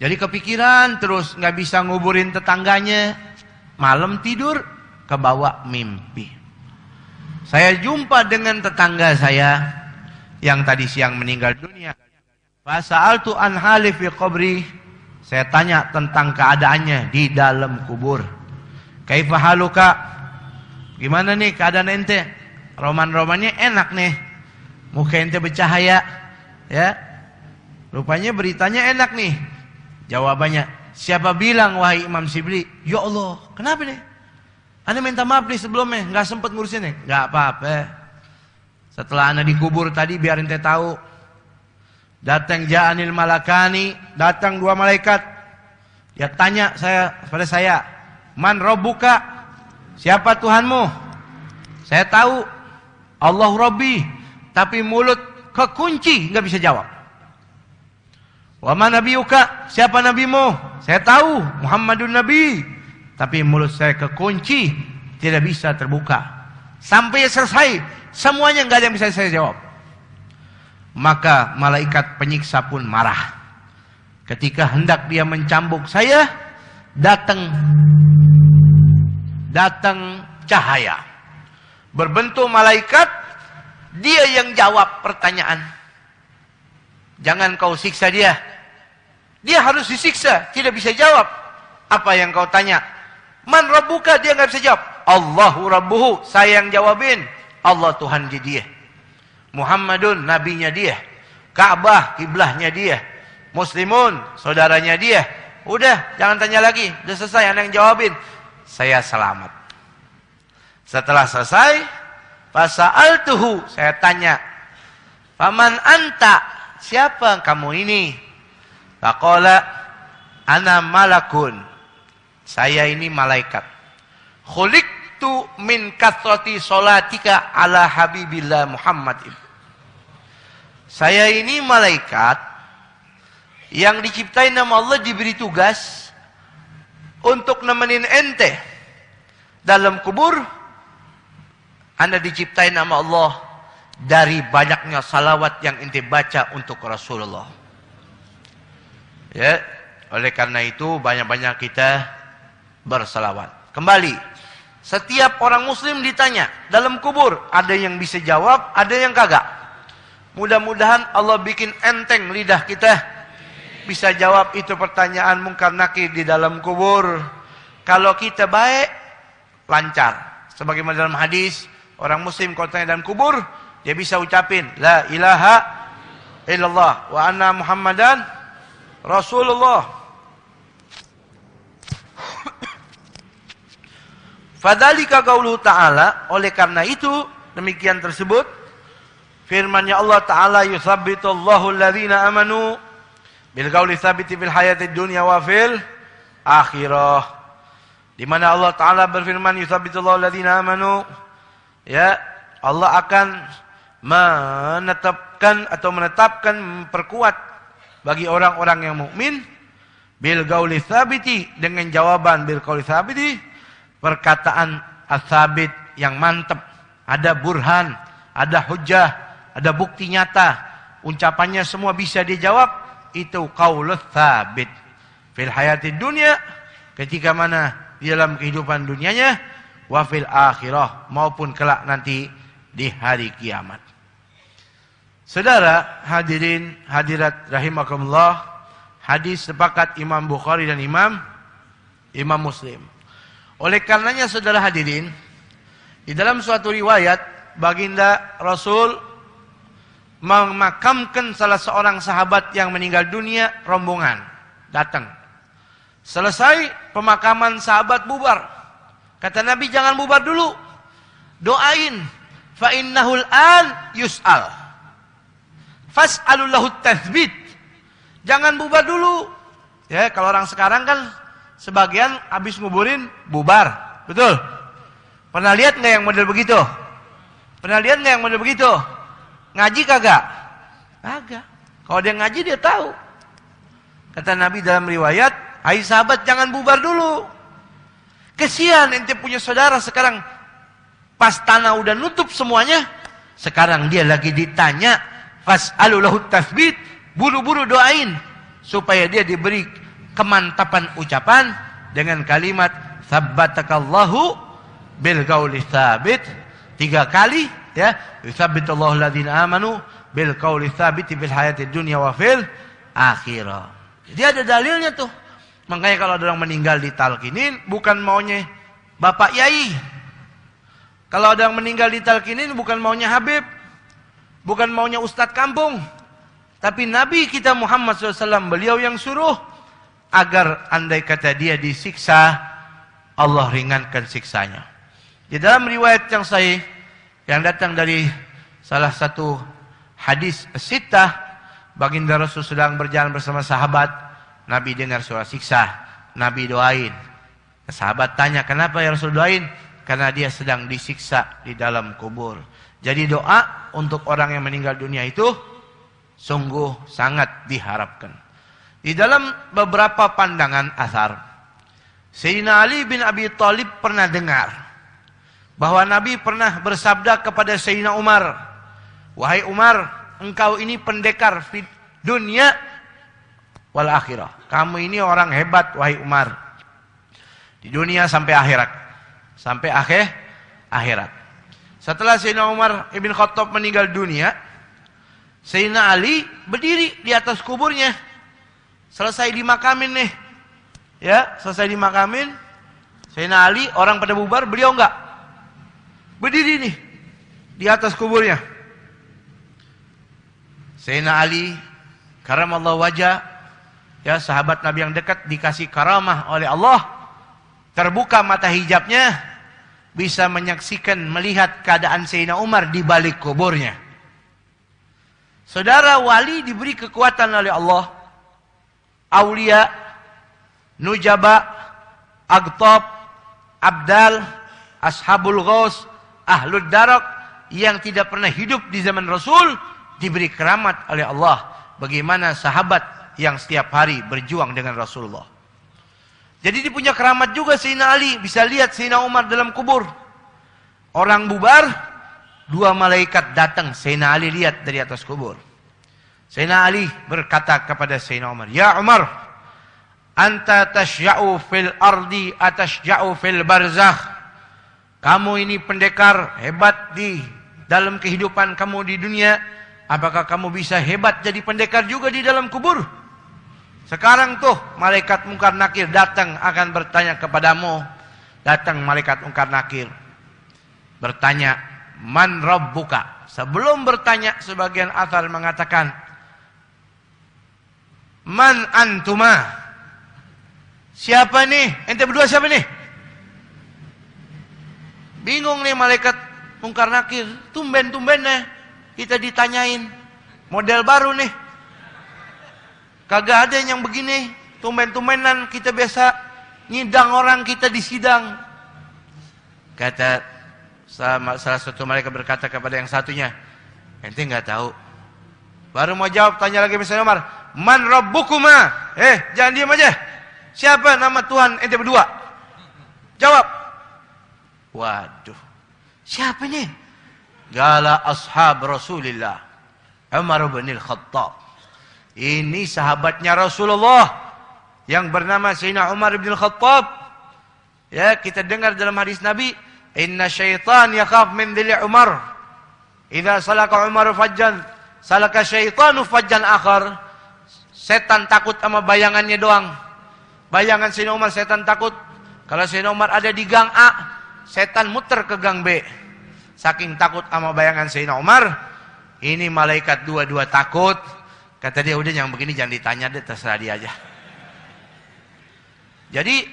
Jadi kepikiran terus, nggak bisa nguburin tetangganya. Malam tidur kebawa mimpi. Saya jumpa dengan tetangga saya yang tadi siang meninggal dunia. Fasa'altu an hali fi qabri. Saya tanya tentang keadaannya di dalam kubur. Kaifa haluka? Gimana nih keadaan ente? Roman-romannya enak nih. Muka ente bercahaya, ya. Rupanya beritanya enak nih. Jawabannya, siapa bilang wahai Imam Syibli? Ya Allah, kenapa nih? Anda minta maaf nih sebelumnya, nggak sempat ngurusin nih. Nggak apa-apa. Setelah Anda dikubur tadi, biar ente tahu. Datang ja'anil malakani, datang dua malaikat. Dia tanya pada saya, man rabbuka? Siapa Tuhanmu? Saya tahu, Allah Rabbi. Tapi mulut kekunci, nggak bisa jawab. Wa ma nabiyuka? Siapa nabimu? Saya tahu, Muhammadun Nabi. Tapi mulut saya kekunci, tidak bisa terbuka. Sampai selesai, semuanya nggak ada yang bisa saya jawab. Maka malaikat penyiksa pun marah. Ketika hendak dia mencambuk saya, datang cahaya. Berbentuk malaikat, dia yang jawab pertanyaan. Jangan kau siksa dia. Dia harus disiksa, tidak bisa jawab. Apa yang kau tanya? Man rabbuka? Dia nggak bisa jawab. Allahu rabbuhu, saya yang jawabin. Allah Tuhan dia. Muhammadun, nabinya dia. Ka'bah, kiblahnya dia. Muslimun, saudaranya dia. Udah, jangan tanya lagi. Udah selesai, Anda yang jawabin. Saya selamat. Setelah selesai, fasa'altuhu, saya tanya, faman anta? Siapa kamu ini? Faqala ana malakun. Saya ini malaikat. Khuliqtu min kathrati salatika ala habibillah Muhammad. Saya ini malaikat yang diciptain nama Allah, diberi tugas untuk nemenin ente dalam kubur. Anda diciptain nama Allah dari banyaknya salawat yang ente baca untuk Rasulullah. Ya, oleh karena itu banyak-banyak kita bersalawat. Kembali, setiap orang muslim ditanya dalam kubur, ada yang bisa jawab, ada yang kagak. Mudah-mudahan Allah bikin enteng lidah kita bisa jawab itu pertanyaan mungkar nakir di dalam kubur. Kalau kita baik, lancar. Sebagaimana dalam hadis, orang muslim kalau tanya dalam kubur, dia bisa ucapin la ilaha illallah wa anna muhammadan rasulullah. Fadzalika qauluhu ta'ala, oleh karena itu demikian tersebut firman-Nya Allah Ta'ala, yusabbitullahu alladhina amanu bil qauli tsabiti fil hayatid dunya wa fil akhirah. Di mana Allah Ta'ala berfirman, yusabbitullahu alladhina amanu, ya, Allah akan menetapkan memperkuat bagi orang-orang yang mukmin bil qauli tsabiti, dengan jawaban bil qauli tsabiti, perkataan ats-tsabit yang mantap, ada burhan, ada hujjah, ada bukti nyata, ucapannya semua bisa dijawab, itu qaulus tsabit fil hayatid dunya, ketika mana di dalam kehidupan dunianya, wa fil akhirah, maupun kelak nanti di hari kiamat. Saudara hadirin hadirat rahimakumullah, hadis sepakat Imam Bukhari dan Imam Muslim. Oleh karenanya saudara hadirin, di dalam suatu riwayat baginda Rasul memakamkan salah seorang sahabat yang meninggal dunia, rombongan datang. Selesai pemakaman sahabat bubar. Kata Nabi, jangan bubar dulu, doain, fa innahul an yus'al fas'alul lahu tathbit. Jangan bubar dulu. Ya, kalau orang sekarang kan sebagian habis nguburin bubar, betul? Pernah lihat nggak yang model begitu? Pernah lihat nggak yang model begitu? Ngaji kagak? Kagak. Kalau dia ngaji dia tahu. Kata Nabi dalam riwayat, hai sahabat, jangan bubar dulu. Kesian ente punya saudara sekarang pas tanah udah nutup semuanya, sekarang dia lagi ditanya, fas'alu lahu tathbit, buru-buru doain supaya dia diberi kemantapan ucapan dengan kalimat tsabbatakallahu bil qauli tsabit, 3 kali, ya, yutsabbitullahu alladzina amanu bil qauli tsabiti fil hayatid dunya wa fil akhirah. Jadi ada dalilnya tuh. Makanya kalau ada orang meninggal ditalkinin, bukan maunya Bapak Yai. Kalau ada yang meninggal ditalkinin, bukan maunya Habib, bukan maunya Ustadz kampung, tapi Nabi kita Muhammad SAW, beliau yang suruh agar andai kata dia disiksa, Allah ringankan siksanya. Di dalam riwayat yang sahih yang datang dari salah satu hadis sittah, baginda Rasul sedang berjalan bersama sahabat, Nabi dengar suara siksa, Nabi doain. Sahabat tanya, kenapa ya Rasul doain? Karena dia sedang disiksa di dalam kubur. Jadi doa untuk orang yang meninggal dunia itu sungguh sangat diharapkan. Di dalam beberapa pandangan athar, Sayyidina Ali bin Abi Thalib pernah dengar bahwa Nabi pernah bersabda kepada Sayyidina Umar, wahai Umar, engkau ini pendekar di dunia wal akhirah. Kamu ini orang hebat wahai Umar, di dunia sampai akhirat. Sampai akhirat. Setelah Sayyidina Umar ibn Khattab meninggal dunia, Sayyidina Ali berdiri di atas kuburnya. Selesai dimakamin nih, ya, selesai dimakamin, Sayyidina Ali, orang pada bubar, beliau enggak, berdiri nih di atas kuburnya. Sayyidina Ali karamallahu wajah, ya, sahabat Nabi yang dekat, dikasih karamah oleh Allah, terbuka mata hijabnya, bisa menyaksikan, melihat keadaan Sayyidina Umar di balik kuburnya. Saudara, wali diberi kekuatan oleh Allah, aulia, nujaba, agtab, abdal, ashabul ghaus, ahlud darak, yang tidak pernah hidup di zaman Rasul, diberi keramat oleh Allah. Bagaimana sahabat yang setiap hari berjuang dengan Rasulullah. Jadi dia punya keramat juga Sayyidina Ali, bisa lihat Sayyidina Umar dalam kubur. Orang bubar, 2 malaikat datang, Sayyidina Ali lihat dari atas kubur. Sayyidina Ali berkata kepada Sayyidina Umar, ya Umar, Anta tasya'u fil ardi atasya'u fil barzakh. Kamu ini pendekar hebat di dalam kehidupan kamu di dunia. Apakah kamu bisa hebat jadi pendekar juga di dalam kubur? Sekarang tuh malaikat Munkar Nakir datang akan bertanya kepadamu. Datang malaikat Munkar Nakir bertanya, man rabbuka? Sebelum bertanya, sebagian athar mengatakan, man antuma? Siapa nih? Ente berdua siapa nih? Bingung nih malaikat Munkar Nakir. Tumben-tumben nih kita ditanyain. Model baru nih. Kagak ada yang begini. Tumben-tumbenan kita biasa nyidang orang kita di sidang. Kata salah satu malaikat berkata kepada yang satunya, ente nggak tahu. Baru mau jawab, tanya lagi misalnya Umar, man rabbukuma? Jangan diam aja. Siapa nama Tuhan ente berdua? Jawab. Waduh, siapa nih? Gala ashab Rasulillah, Umar bin Al-Khattab. Ini sahabatnya Rasulullah yang bernama Sayyidina Umar bin Al-Khattab. Ya, kita dengar dalam hadis Nabi, inna syaitan yakhaf min dhili Umar. Idza salaka Umar fajjan, salaka syaitanu fajjan akhar. Setan takut sama bayangannya doang. Bayangan Sayyidina Umar, setan takut. Kalau Sayyidina Umar ada di gang A, setan muter ke gang B. Saking takut sama bayangan Sayyidina Umar, ini malaikat dua-dua takut. Kata dia, udah yang begini jangan ditanya deh, terserah dia aja. Jadi,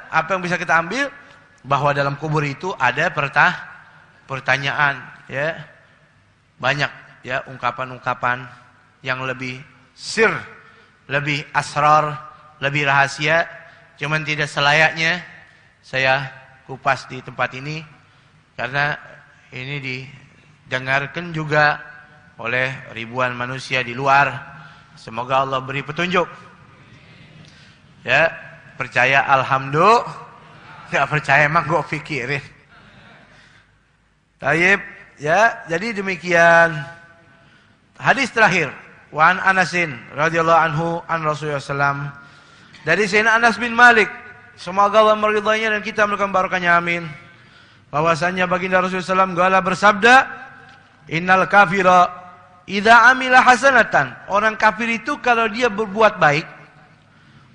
apa yang bisa kita ambil? Bahwa dalam kubur itu ada pertanyaan. Ya, banyak ya ungkapan-ungkapan yang lebih sir, lebih asrar, lebih rahasia, cuman tidak selayaknya saya kupas di tempat ini karena ini didengarkan juga oleh ribuan manusia di luar. Semoga Allah beri petunjuk. Ya, percaya alhamdulillah, tidak percaya emang gue pikirin. Taib, ya, jadi demikian. Hadis terakhir, wa an Anasin radhiyallahu anhu an Rasulullah sallallahu. Dari Sayyidina Anas bin Malik, semoga Allah meridainya dan kita melakukan barakahnya, amin. Bahwasanya baginda Rasulullah SAW gala bersabda, innal kafira idza amila hasanatan. Orang kafir itu kalau dia berbuat baik,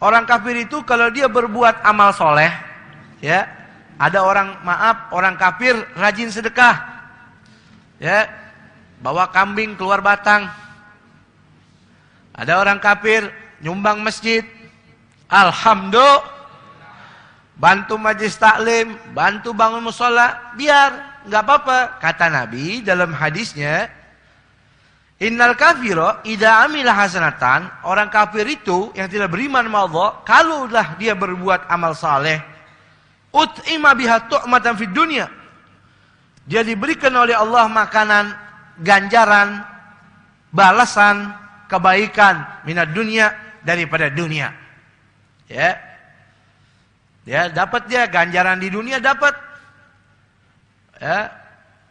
orang kafir itu kalau dia berbuat amal soleh, ya, ada orang kafir rajin sedekah, ya, bawa kambing keluar batang. Ada orang kafir nyumbang masjid. Alhamdulillah, bantu majelis taklim, bantu bangun musola, biar nggak apa-apa. Kata Nabi dalam hadisnya, innal kafira idza amila hasanatan. Orang kafir itu yang tidak beriman sama Allah, kalaulah dia berbuat amal saleh, ut'ima biha tu'matan fid dunya. Dia diberikan oleh Allah makanan, ganjaran, balasan, kebaikan minad dunya, daripada dunia. Ya, dia dapat dia ganjaran di dunia dapat. Ya,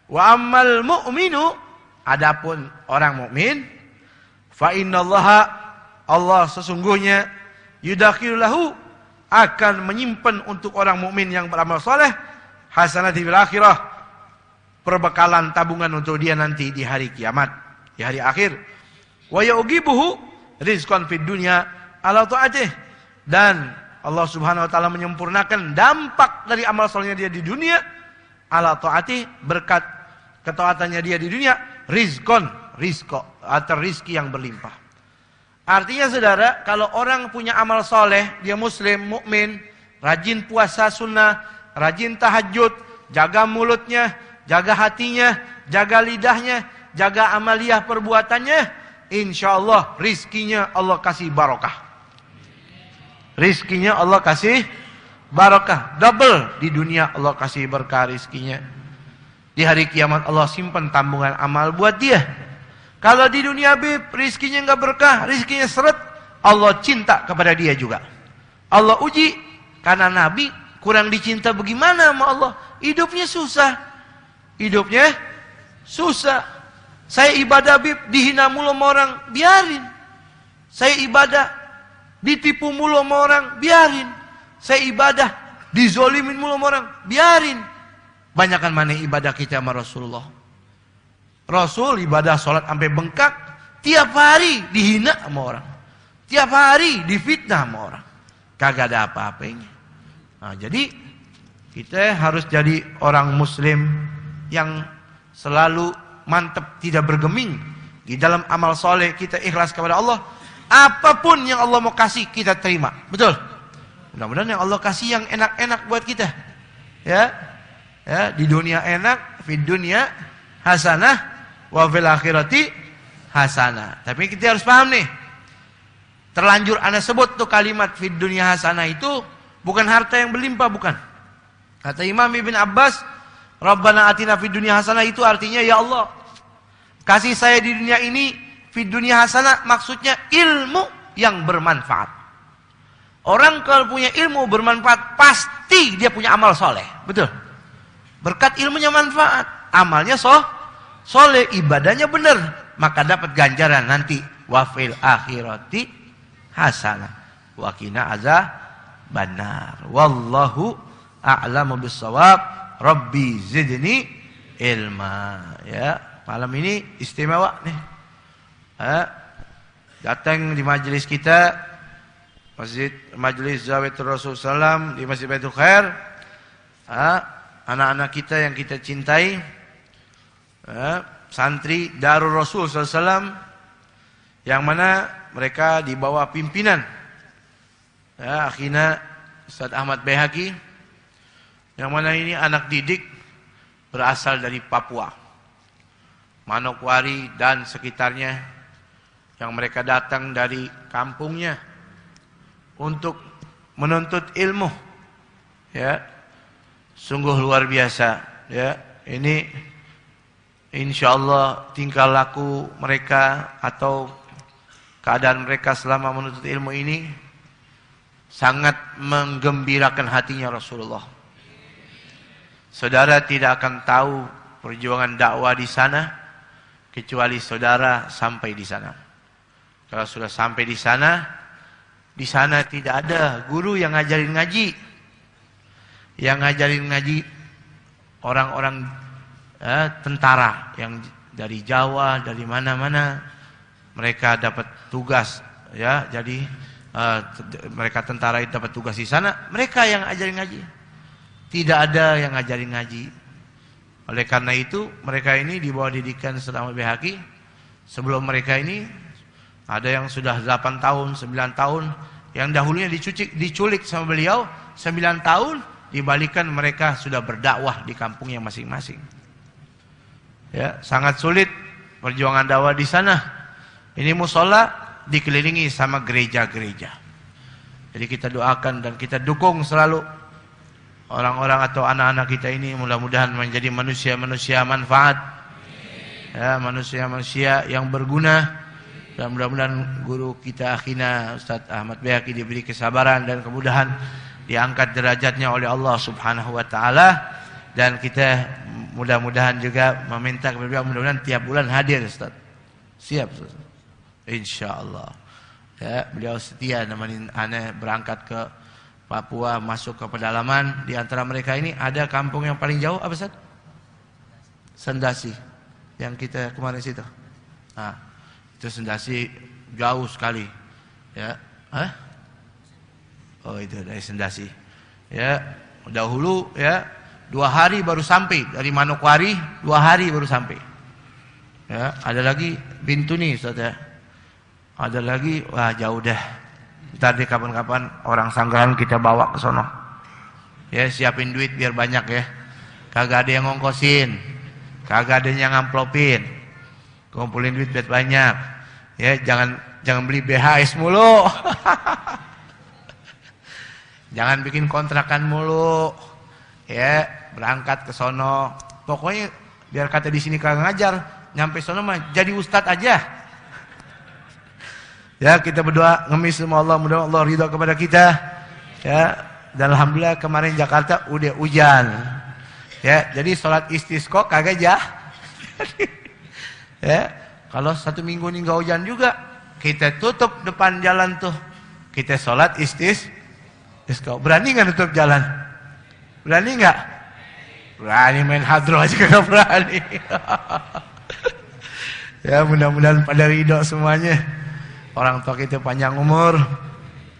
wa ammal mu'minu, adapun orang mukmin, fa innallaha, Allah sesungguhnya, yudakhirulahu, akan menyimpan untuk orang mukmin yang beramal saleh, hasanati fil akhirah, perbekalan tabungan untuk dia nanti di hari kiamat, di hari akhir. Wa yugibuhu rizqan fid dunya ala ta'atih. Dan Allah Subhanahu wa taala menyempurnakan dampak dari amal solehnya dia di dunia, ala taati, berkat ketaatannya dia di dunia, rizqo atau rizki yang berlimpah. Artinya saudara, kalau orang punya amal soleh, dia muslim, mukmin, rajin puasa sunnah, rajin tahajud, jaga mulutnya, jaga hatinya, jaga lidahnya, jaga amaliyah perbuatannya, insyaallah rizkinya Allah kasih barokah. Rizkinya Allah kasih barakah, double. Di dunia Allah kasih berkah rizkinya. Di hari kiamat Allah simpan tabungan amal buat dia. Kalau di dunia rizkinya nggak berkah, rizkinya seret, Allah cinta kepada dia juga. Allah uji, karena Nabi kurang dicinta bagaimana sama Allah. Hidupnya susah. Hidupnya susah. Saya ibadah dihina mulu sama orang, biarin. Saya ibadah, Ditipu mulu sama orang, biarin. Saya ibadah, dizolimin mulu sama orang, biarin. Banyakan mana ibadah kita sama Rasulullah. Rasul ibadah sholat sampai bengkak, tiap hari dihina sama orang. Tiap hari difitnah sama orang. Kagak ada apa-apanya. Nah, jadi kita harus jadi orang muslim yang selalu mantap, tidak bergeming di dalam amal soleh. Kita ikhlas kepada Allah. Apapun yang Allah mau kasih kita terima. Betul? Mudah-mudahan yang Allah kasih yang enak-enak buat kita. Ya, di dunia enak, di dunia hasanah, wa fil akhirati hasanah. Tapi kita harus paham nih. Terlanjur ana sebut tuh kalimat fid dunia hasanah itu bukan harta yang berlimpah, bukan. Kata Imam Ibn Abbas, Rabbana atina fid dunia hasanah itu artinya ya Allah, kasih saya di dunia ini fid dunia hasanah, maksudnya ilmu yang bermanfaat. Orang kalau punya ilmu bermanfaat pasti dia punya amal soleh, betul. Berkat ilmunya manfaat, amalnya soleh, ibadahnya benar, maka dapat ganjaran nanti wa fil akhirati hasanah wa qina azabannar. Wallahu a'lamu bissawab. Rabbi zidni ilma. Ya, malam ini istimewa nih. Datang di majelis kita, majelis Zawiyatul Rasul Sallam di Masjid Baitul Khair. Anak-anak kita yang kita cintai, santri Darul Rasul Sallam, yang mana mereka di bawah pimpinan akhina Ustaz Ahmad Baihaqi, yang mana ini anak didik berasal dari Papua, Manokwari dan sekitarnya, yang mereka datang dari kampungnya untuk menuntut ilmu. Ya, sungguh luar biasa. Ya, ini insyaallah tingkah laku mereka atau keadaan mereka selama menuntut ilmu ini sangat menggembirakan hatinya Rasulullah. Saudara tidak akan tahu perjuangan dakwah di sana kecuali saudara sampai di sana. Kalau sudah sampai di sana tidak ada guru yang ngajarin ngaji. Yang ngajarin ngaji orang-orang tentara yang dari Jawa, dari mana-mana. Mereka dapat tugas, ya, jadi mereka tentara itu dapat tugas di sana. Mereka yang ajarin ngaji, tidak ada yang ngajarin ngaji. Oleh karena itu mereka ini di bawah didikan Ustaz Ahmad Baihaqi. Sebelum mereka ini ada yang sudah 8 tahun, 9 tahun, yang dahulunya diculik sama beliau 9 tahun, dibalikan mereka sudah berdakwah di kampungnya masing-masing. Ya, sangat sulit perjuangan dakwah di sana. Ini musola dikelilingi sama gereja-gereja. Jadi kita doakan dan kita dukung selalu orang-orang atau anak-anak kita ini mudah-mudahan menjadi manusia-manusia manfaat. Ya, manusia-manusia yang berguna. Dan mudah-mudahan guru kita akhina Ustaz Ahmad Baihaqi diberi kesabaran dan kemudahan, diangkat derajatnya oleh Allah Subhanahu wa taala, dan kita mudah-mudahan juga meminta kepada beliau mudah-mudahan tiap bulan hadir Ustaz. Siap Ustaz. InsyaAllah. Ya, beliau setia nemenin ana berangkat ke Papua, masuk ke pedalaman. Di antara mereka ini ada kampung yang paling jauh apa Ustaz? Sendasi. Yang kita kemarin situ. Nah, itu Sendasi jauh sekali. Ya. Oh, itu dari Sendasi. Ya, dahulu ya 2 hari baru sampai dari Manokwari, 2 hari baru sampai. Ya, ada lagi Bintuni Ustaz ya. Ada lagi, wah jauh dah. Ntar deh kapan-kapan orang Sanggaran kita bawa ke sono. Ya, siapin duit biar banyak ya. Kagak ada yang ngongkosin, kagak ada yang ngamplopin. Kumpulin duit biar banyak. Ya, jangan beli BHS mulu. Jangan bikin kontrakan mulu. Ya, berangkat ke sono. Pokoknya biar kata di sini kagak ngajar, nyampe sono mah jadi ustadz aja. Ya, kita berdoa ngemis sama Allah, mudah-mudahan Allah ridha kepada kita. Ya, dan alhamdulillah kemarin Jakarta udah hujan. Ya, jadi sholat istisqa kagak jah. Ya, kalau 1 minggu ini enggak hujan juga, kita tutup depan jalan tuh. Kita sholat istisqa. Berani nggak nutup jalan? Berani nggak? Berani, main hadroh aja kagak berani. Ya, mudah-mudahan pada ridho semuanya. Orang tua kita panjang umur,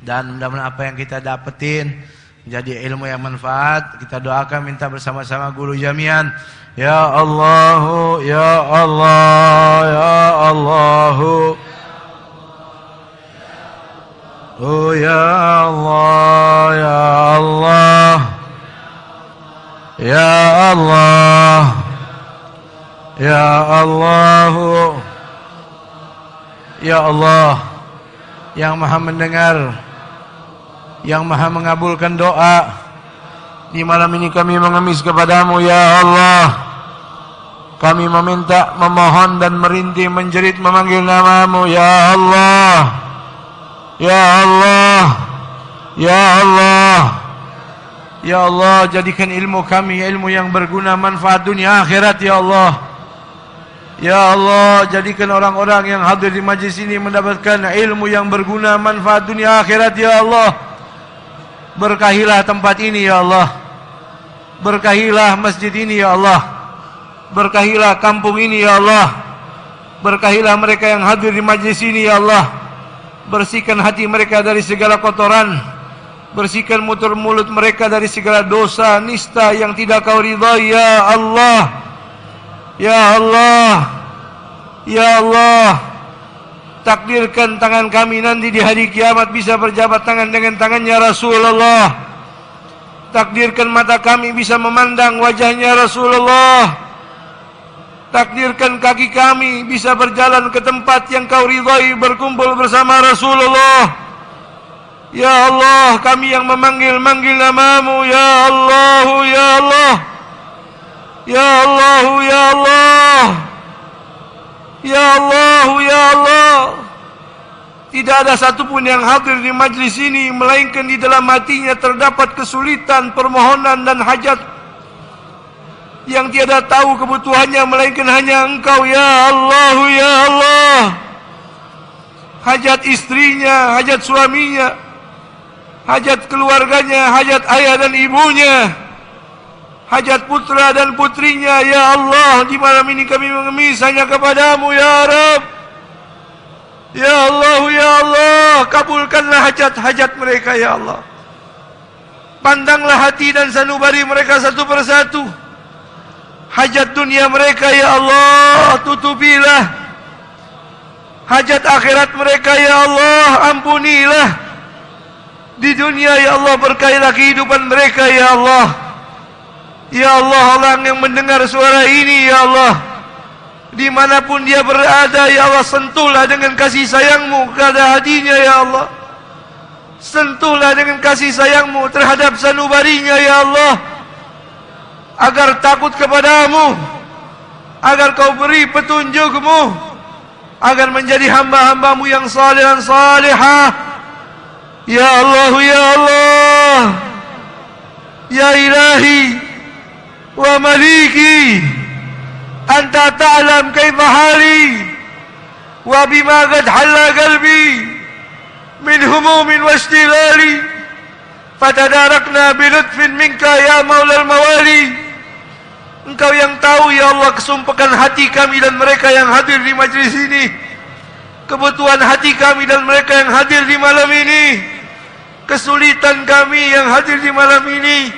dan mudah-mudahan apa yang kita dapetin menjadi ilmu yang manfaat. Kita doakan, minta bersama-sama guru jamian. Ya Allah, ya Allah, ya Allah. Oh ya Allah, ya Allah. Ya Allah, ya Allah, ya Allah, yang maha mendengar, yang maha mengabulkan doa. Di malam ini kami mengemis kepadamu, ya Allah. Kami meminta, memohon dan merintih, menjerit, memanggil namamu, ya Allah, ya Allah, ya Allah. Ya Allah, jadikan ilmu kami ilmu yang berguna, manfaat dunia akhirat, ya Allah. Ya Allah, jadikan orang-orang yang hadir di majlis ini mendapatkan ilmu yang berguna, manfaat dunia akhirat, ya Allah. Berkahilah tempat ini, ya Allah. Berkahilah masjid ini, ya Allah. Berkahilah kampung ini, ya Allah. Berkahilah mereka yang hadir di majlis ini, ya Allah. Bersihkan hati mereka dari segala kotoran. Bersihkan mulut mereka dari segala dosa, nista yang tidak kau ridhai, ya Allah. Ya Allah, ya Allah. Takdirkan tangan kami nanti di hari kiamat bisa berjabat tangan dengan tangannya Rasulullah. Takdirkan mata kami bisa memandang wajahnya Rasulullah. Takdirkan kaki kami bisa berjalan ke tempat yang kau ridhai, berkumpul bersama Rasulullah. Ya Allah, kami yang memanggil-manggil namamu, ya Allah, ya Allah. Ya Allah, ya Allah. Ya Allah, ya Allah. Tidak ada satupun yang hadir di majlis ini melainkan di dalam hatinya terdapat kesulitan, permohonan dan hajat yang tiada tahu kebutuhannya melainkan hanya Engkau, ya Allah, ya Allah. Hajat istrinya, hajat suaminya, hajat keluarganya, hajat ayah dan ibunya, hajat putra dan putrinya, ya Allah. Di malam ini kami mengemis hanya kepadamu, ya Rabb. Ya Allah, ya Allah, kabulkanlah hajat-hajat mereka, ya Allah. Pandanglah hati dan sanubari mereka satu persatu. Hajat dunia mereka, ya Allah, tutupilah. Hajat akhirat mereka, ya Allah, ampunilah. Di dunia, ya Allah, berkahilah kehidupan mereka, ya Allah. Ya Allah, orang yang mendengar suara ini, ya Allah, dimanapun dia berada, ya Allah, sentuhlah dengan kasih sayangmu kepada hatinya, ya Allah. Sentuhlah dengan kasih sayangmu terhadap sanubarinya, ya Allah, agar takut kepadamu, agar kau beri petunjukmu, agar menjadi hamba-hambamu yang saleh dan salihah. Ya Allah, ya Allah, ya ilahi wa maliki, anta ta'lam kaifa hali wa bima qad halla qalbi min humumin wa istilali, fatadarakna bilutfin minka ya maulal mawali. Engkau yang tahu, ya Allah, kesumpakan hati kami dan mereka yang hadir di majlis ini, kebutuhan hati kami dan mereka yang hadir di malam ini, kesulitan kami yang hadir di malam ini.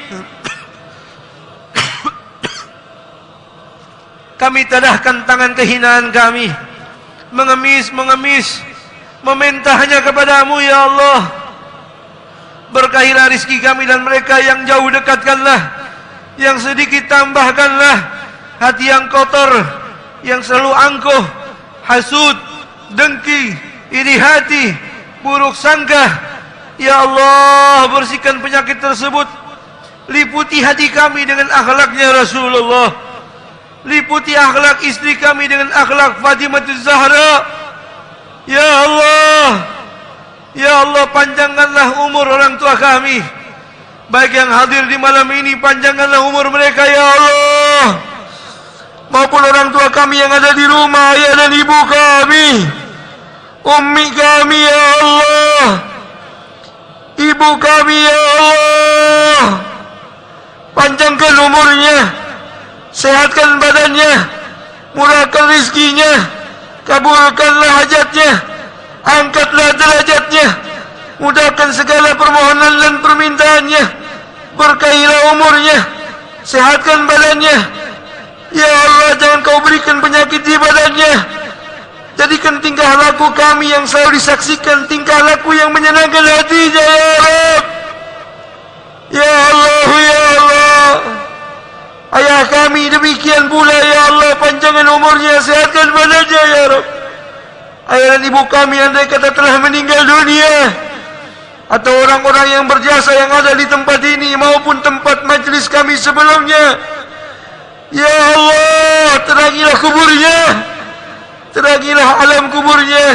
Kami tadahkan tangan kehinaan kami, mengemis, meminta hanya kepadamu, ya Allah. Berkahilah rizki kami dan mereka yang jauh dekatkanlah, yang sedikit tambahkanlah. Hati yang kotor, yang selalu angkuh, hasud, dengki, iri hati, buruk sangka, ya Allah, bersihkan penyakit tersebut. Liputi hati kami dengan akhlaknya Rasulullah. Liputi akhlak istri kami dengan akhlak Fatimah Zahra. Ya Allah, ya Allah, panjangkanlah umur orang tua kami, baik yang hadir di malam ini, panjangkanlah umur mereka, ya Allah, maupun orang tua kami yang ada di rumah, ayah dan ibu kami, ummi kami, ya Allah. ibu kami ya Allah. Panjangkan umurnya, sehatkan badannya, murahkan rizkinya, kabulkanlah hajatnya, angkatlah derajatnya, mudahkan segala permohonan dan permintaannya, berkahilah umurnya, sehatkan badannya. Ya Allah, jangan kau berikan penyakit di badannya. Jadikan tingkah laku kami yang selalu disaksikan tingkah laku yang menyenangkan hatinya ya Allah. Ya Allah, ya Allah. Ayah kami demikian pula ya Allah, panjangkan umurnya, sehatkan badannya ya Rabb. Ayah dan ibu kami andai kata telah meninggal dunia, atau orang-orang yang berjasa yang ada di tempat ini maupun tempat majlis kami sebelumnya, ya Allah, terangilah kuburnya, terangilah alam kuburnya,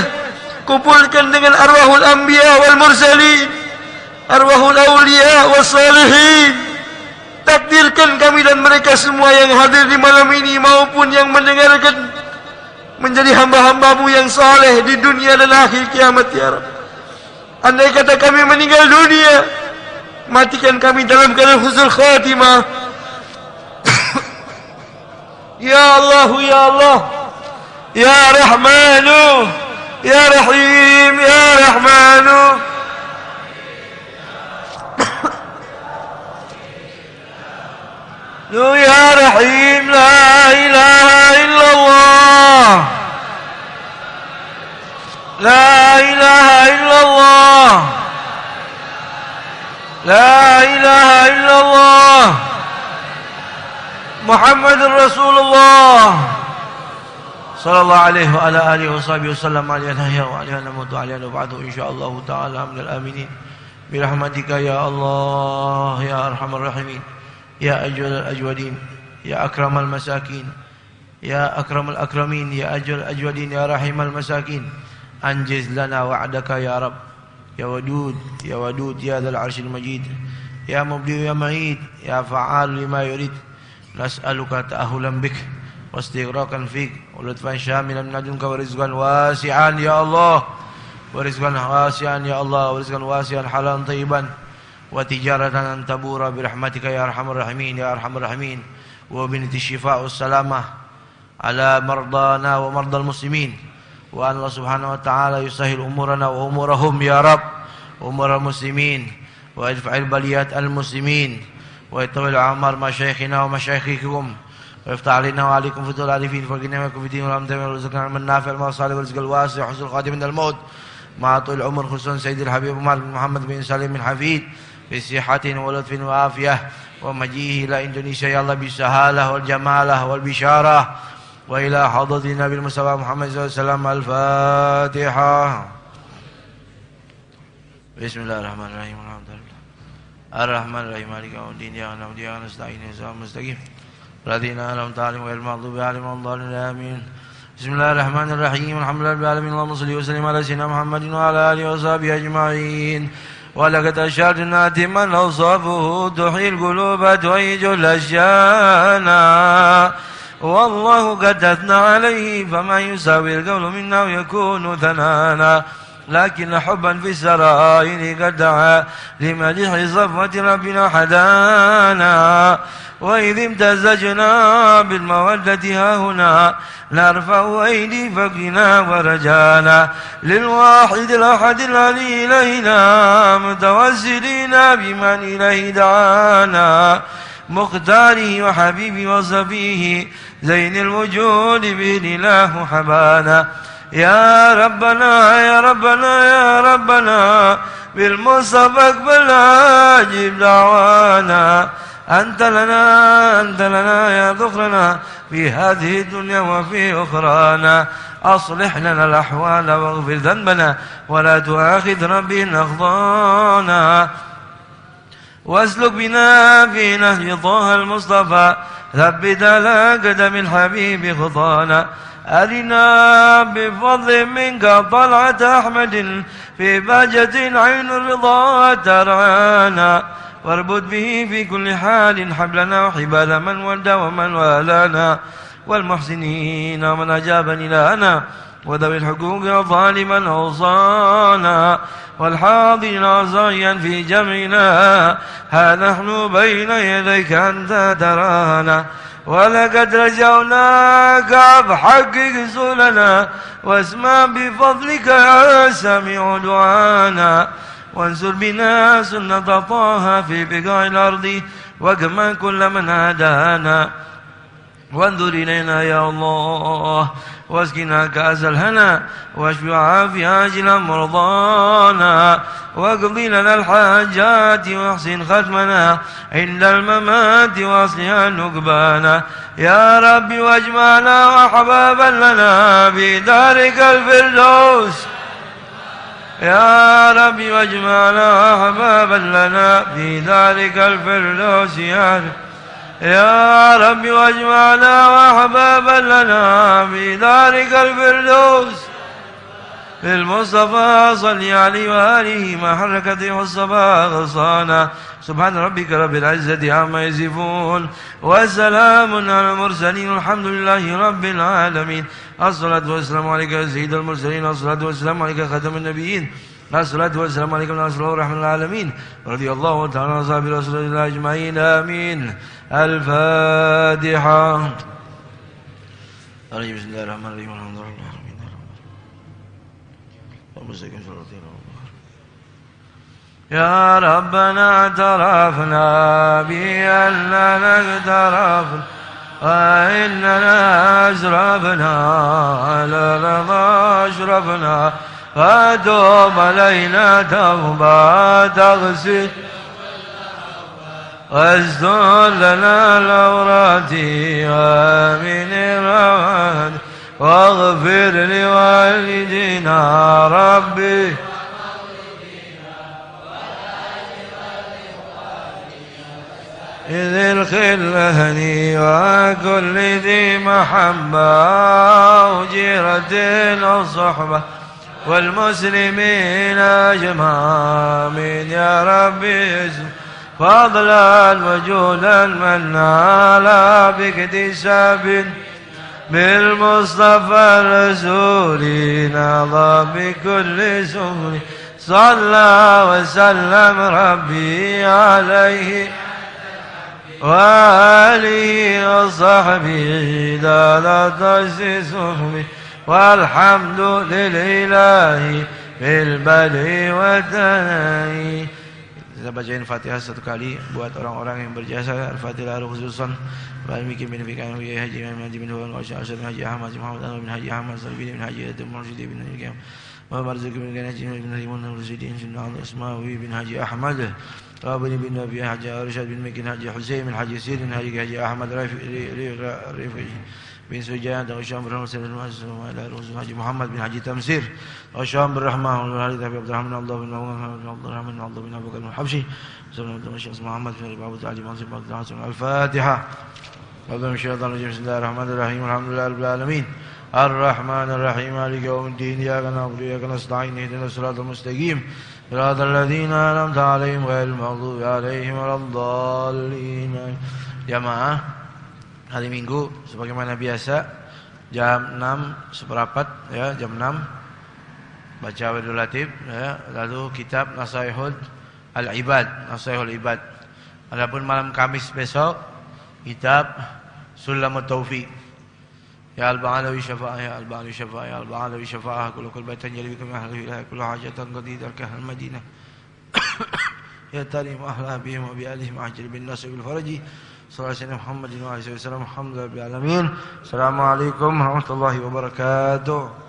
kumpulkan dengan arwahul anbiya wal mursalin, arwahul awliya was salihin. Takdirkan kami dan mereka semua yang hadir di malam ini maupun yang mendengarkan menjadi hamba-hambamu yang saleh di dunia dan akhir kiamat ya Rabb. Andai kata kami meninggal dunia, matikan kami dalam keadaan husnul khatimah. Ya Allah, ya Allah, ya Rahmanu, ya Rahim, ya Rahmanu. Ya Rahim, la ilaha illallah, la ilaha illallah, la ilaha illallah, Muhammadur Rasulullah sallallahu alaihi wa ala alihi wa sahbihi wasallam alaihi wa alihi namutu alaihi wa ba'du insyaallah ta'ala minal aminin birahmatika ya Allah ya arhamar rahimin. Ya ajwal ajwadin, ya akramal masakin, ya akramal akramin, ya ajwal ajwadin, ya rahimal masakin. Anjiz lana wa'adaka ya Rabb, ya wadud, ya wadud, ya dhal arshil majid, ya mubdi, ya ma'id, ya fa'al lima yurid. Nas'aluka ta'ahulan bik, wastighrakan fik, ulutfan syamilan minadunka warizqan wasi'an ya Allah, warizqan wasi'an ya Allah, warizqan wasi'an halan tayyiban. وتجارة أن تبور برحمتك يا أرحم الراحمين يا أرحم الراحمين وبنت الشفاء والسلامة على مرضانا ومرضى المسلمين وأن الله سبحانه وتعالى يسهل أمورنا وأمورهم يا رب أمور المسلمين ويدفع البليات المسلمين ويطول عمر مشايخنا ومشايخكم ويفتح علينا وعليكم فتح العارفين فرقنا ويكون في دين والأمتين ورزقنا من نافع المصالح والرزق الواسع وحسن الخاتم من الموت مع طول العمر خصوصا سيد الحبيب محمد بن سليم بن حفيد بصحة ولطف وعافية ومجيئه إلى إندونيسيا يا الله بالسهالة والجمالة والبشارة وإلى حضرة النبي المصطفى محمد صلى الله عليه وسلم. الفاتحة. بسم الله الرحمن الرحيم الحمد لله الرحمن الرحيم مالك يوم الدين إياك نعبد وإياك نستعين اهدنا الصراط المستقيم الذين أنعمت عليهم غير المغضوب عليهم ولا الضالين آمين. بسم الله الرحمن الرحيم الحمد لله رب العالمين اللهم صل وسلم على سيدنا محمد وعلى آله وصحبه أجمعين. ولقد أشرنا من أوصافه تحيي القلوب تهيج الأشجانا والله قد أثنى عليه فما يساوي القول منا ويكون ثنانا لكن حبا في السرائر قد دعا لمدح صفوة ربنا حدانا وإذ امتزجنا بالمودة هاهنا نرفع أيدي فقرنا ورجانا للواحد الأحد العلي إلينا متوسلين بمن إليه دعانا مختاره وحبيبي وصفيه زين الوجود به الإله حبانا. يا ربنا يا ربنا يا ربنا بالمصطفى اقبل أجب دعوانا. أنت لنا يا ذخرنا في هذه الدنيا وفي أخرانا. أصلح لنا الأحوال واغفر ذنبنا ولا تؤاخذنا بإن أخطانا واسلك بنا في نهج طه المصطفى ثبت على قدم الحبيب خطانا. أرنا بفضل منك طلعة أحمد في بهجة عين الرضا ترعانا واربط به في كل حال حبلنا وحبال من ولد ومن والانا والمحسنين ومن أجاب إلهنا وذوي الحقوق وظالما أوصانا والحاضرين زايا في جمعنا ها نحن بين يديك أنت ترانا ولقد رجوناك فحقق سؤلنا واسمع بفضلك يا سميع دعانا وانصر بنا سنة طه في بقاع الأرض واجمع كل من هدانا وانظر إلينا يا الله واسقنا كأس الهنا واشف عافية عاجلا مرضانا واقض لنا الحاجات واحسن ختمنا عند الممات واصلح نقبانا يا رب واجمعنا وحبابا لنا في دارك الفردوس يا رب واجمعنا وحبابا لنا في دارك الفردوس يا رب واجمعنا وحبابا لنا في دارك الفردوس المصطفى صل عليه وآله ما حركت والصبا غصانا سبحان ربك رب العزة عما يصفون وسلام على المرسلين الحمد لله رب العالمين الصلاة والسلام عليك يا سيد المرسلين الصلاة والسلام عليك خاتم النبيين الصلاة والسلام عليكم ورحمة الله ورحمة العالمين رضي الله تعالى عن أصحاب رسول الله أجمعين آمين الفاتحة بسم الله الرحمن الرحيم الحمد لله يا ربنا اعترفنا بأننا اقترفنا وإننا أسرفنا على رضا أشرفنا فتوب علينا توبة تغسل واستر لنا العورات ومن الرواد واغفر لوالدينا ربي إذ الخلهن وكل ذي محبة وجيرة وصحبة والمسلمين أجمعين يا ربي فضلا وجودا من على باكتساب بالمصطفى الرسول نظى بكل سهل صلى وسلم ربي عليه وآله وصحبه لا تجسسه والحمد لله بالبدء والثناء. Kita bacain Fatihah satu kali buat orang-orang yang berjasa. Al-Fatihah khususan Balmiki bin Fikar bin Haji bin Huwan Asyad Haji Ahmad Muhammad bin Haji Ahmad Salbi bin Haji Adam Mursyidi bin Haji Muhammad Marzuki bin Haji bin Harimun Mursyidi bin Ismawi bin Haji Ahmad Rabani bin Nabi Haji Arsyad bin Makin Haji Husain bin Haji Sirin Haji Ahmad Rafi bin Sujan dan Syam Rahman Haji Muhammad bin Haji Tamsir Syam Rahman Haji Abdurrahman Allah bin Abdurrahman Allah bin Abu Bakar Al-Habsyi sallallahu alaihi wasallam Muhammad bin Abu Ali Mansur Al-Fatihah. Bismillahirrahmanirrahim. Alhamdulillahirabbil alamin. Ar-Rahmanir Rahim. Maliki yaumiddin. Iyyaka na'budu wa iyyaka nasta'in. Ihdinas siratal mustaqim. Siratal ladzina an'amta 'alaihim ghairil maghdubi 'alaihim waladdallin. Jamaah, hari Minggu sebagaimana biasa jam 6:15 ya, jam 6 baca Wadul Latif ya, lalu kitab Nasaihul Al-Ibad, Nasaihul Ibad. Adapun malam Kamis besok kitab Sulamut Taufiq. Ya al-Ba'alawi syafa'ah, ya al-Ba'alawi syafa'ah, ya al-Ba'alawi syafa'ah, kullu baitan jalibikum ya ahli ilahi, kullu hajatan qadidarkah al-Madinah. Ya tarim ahla bihim wa bi alihim ajil bin nasr bil faraji. Sallallahu alaihi Muhammadin wa alihi wasallam. Alhamdulillah bil alamin. Assalamualaikum warahmatullahi wabarakatuh.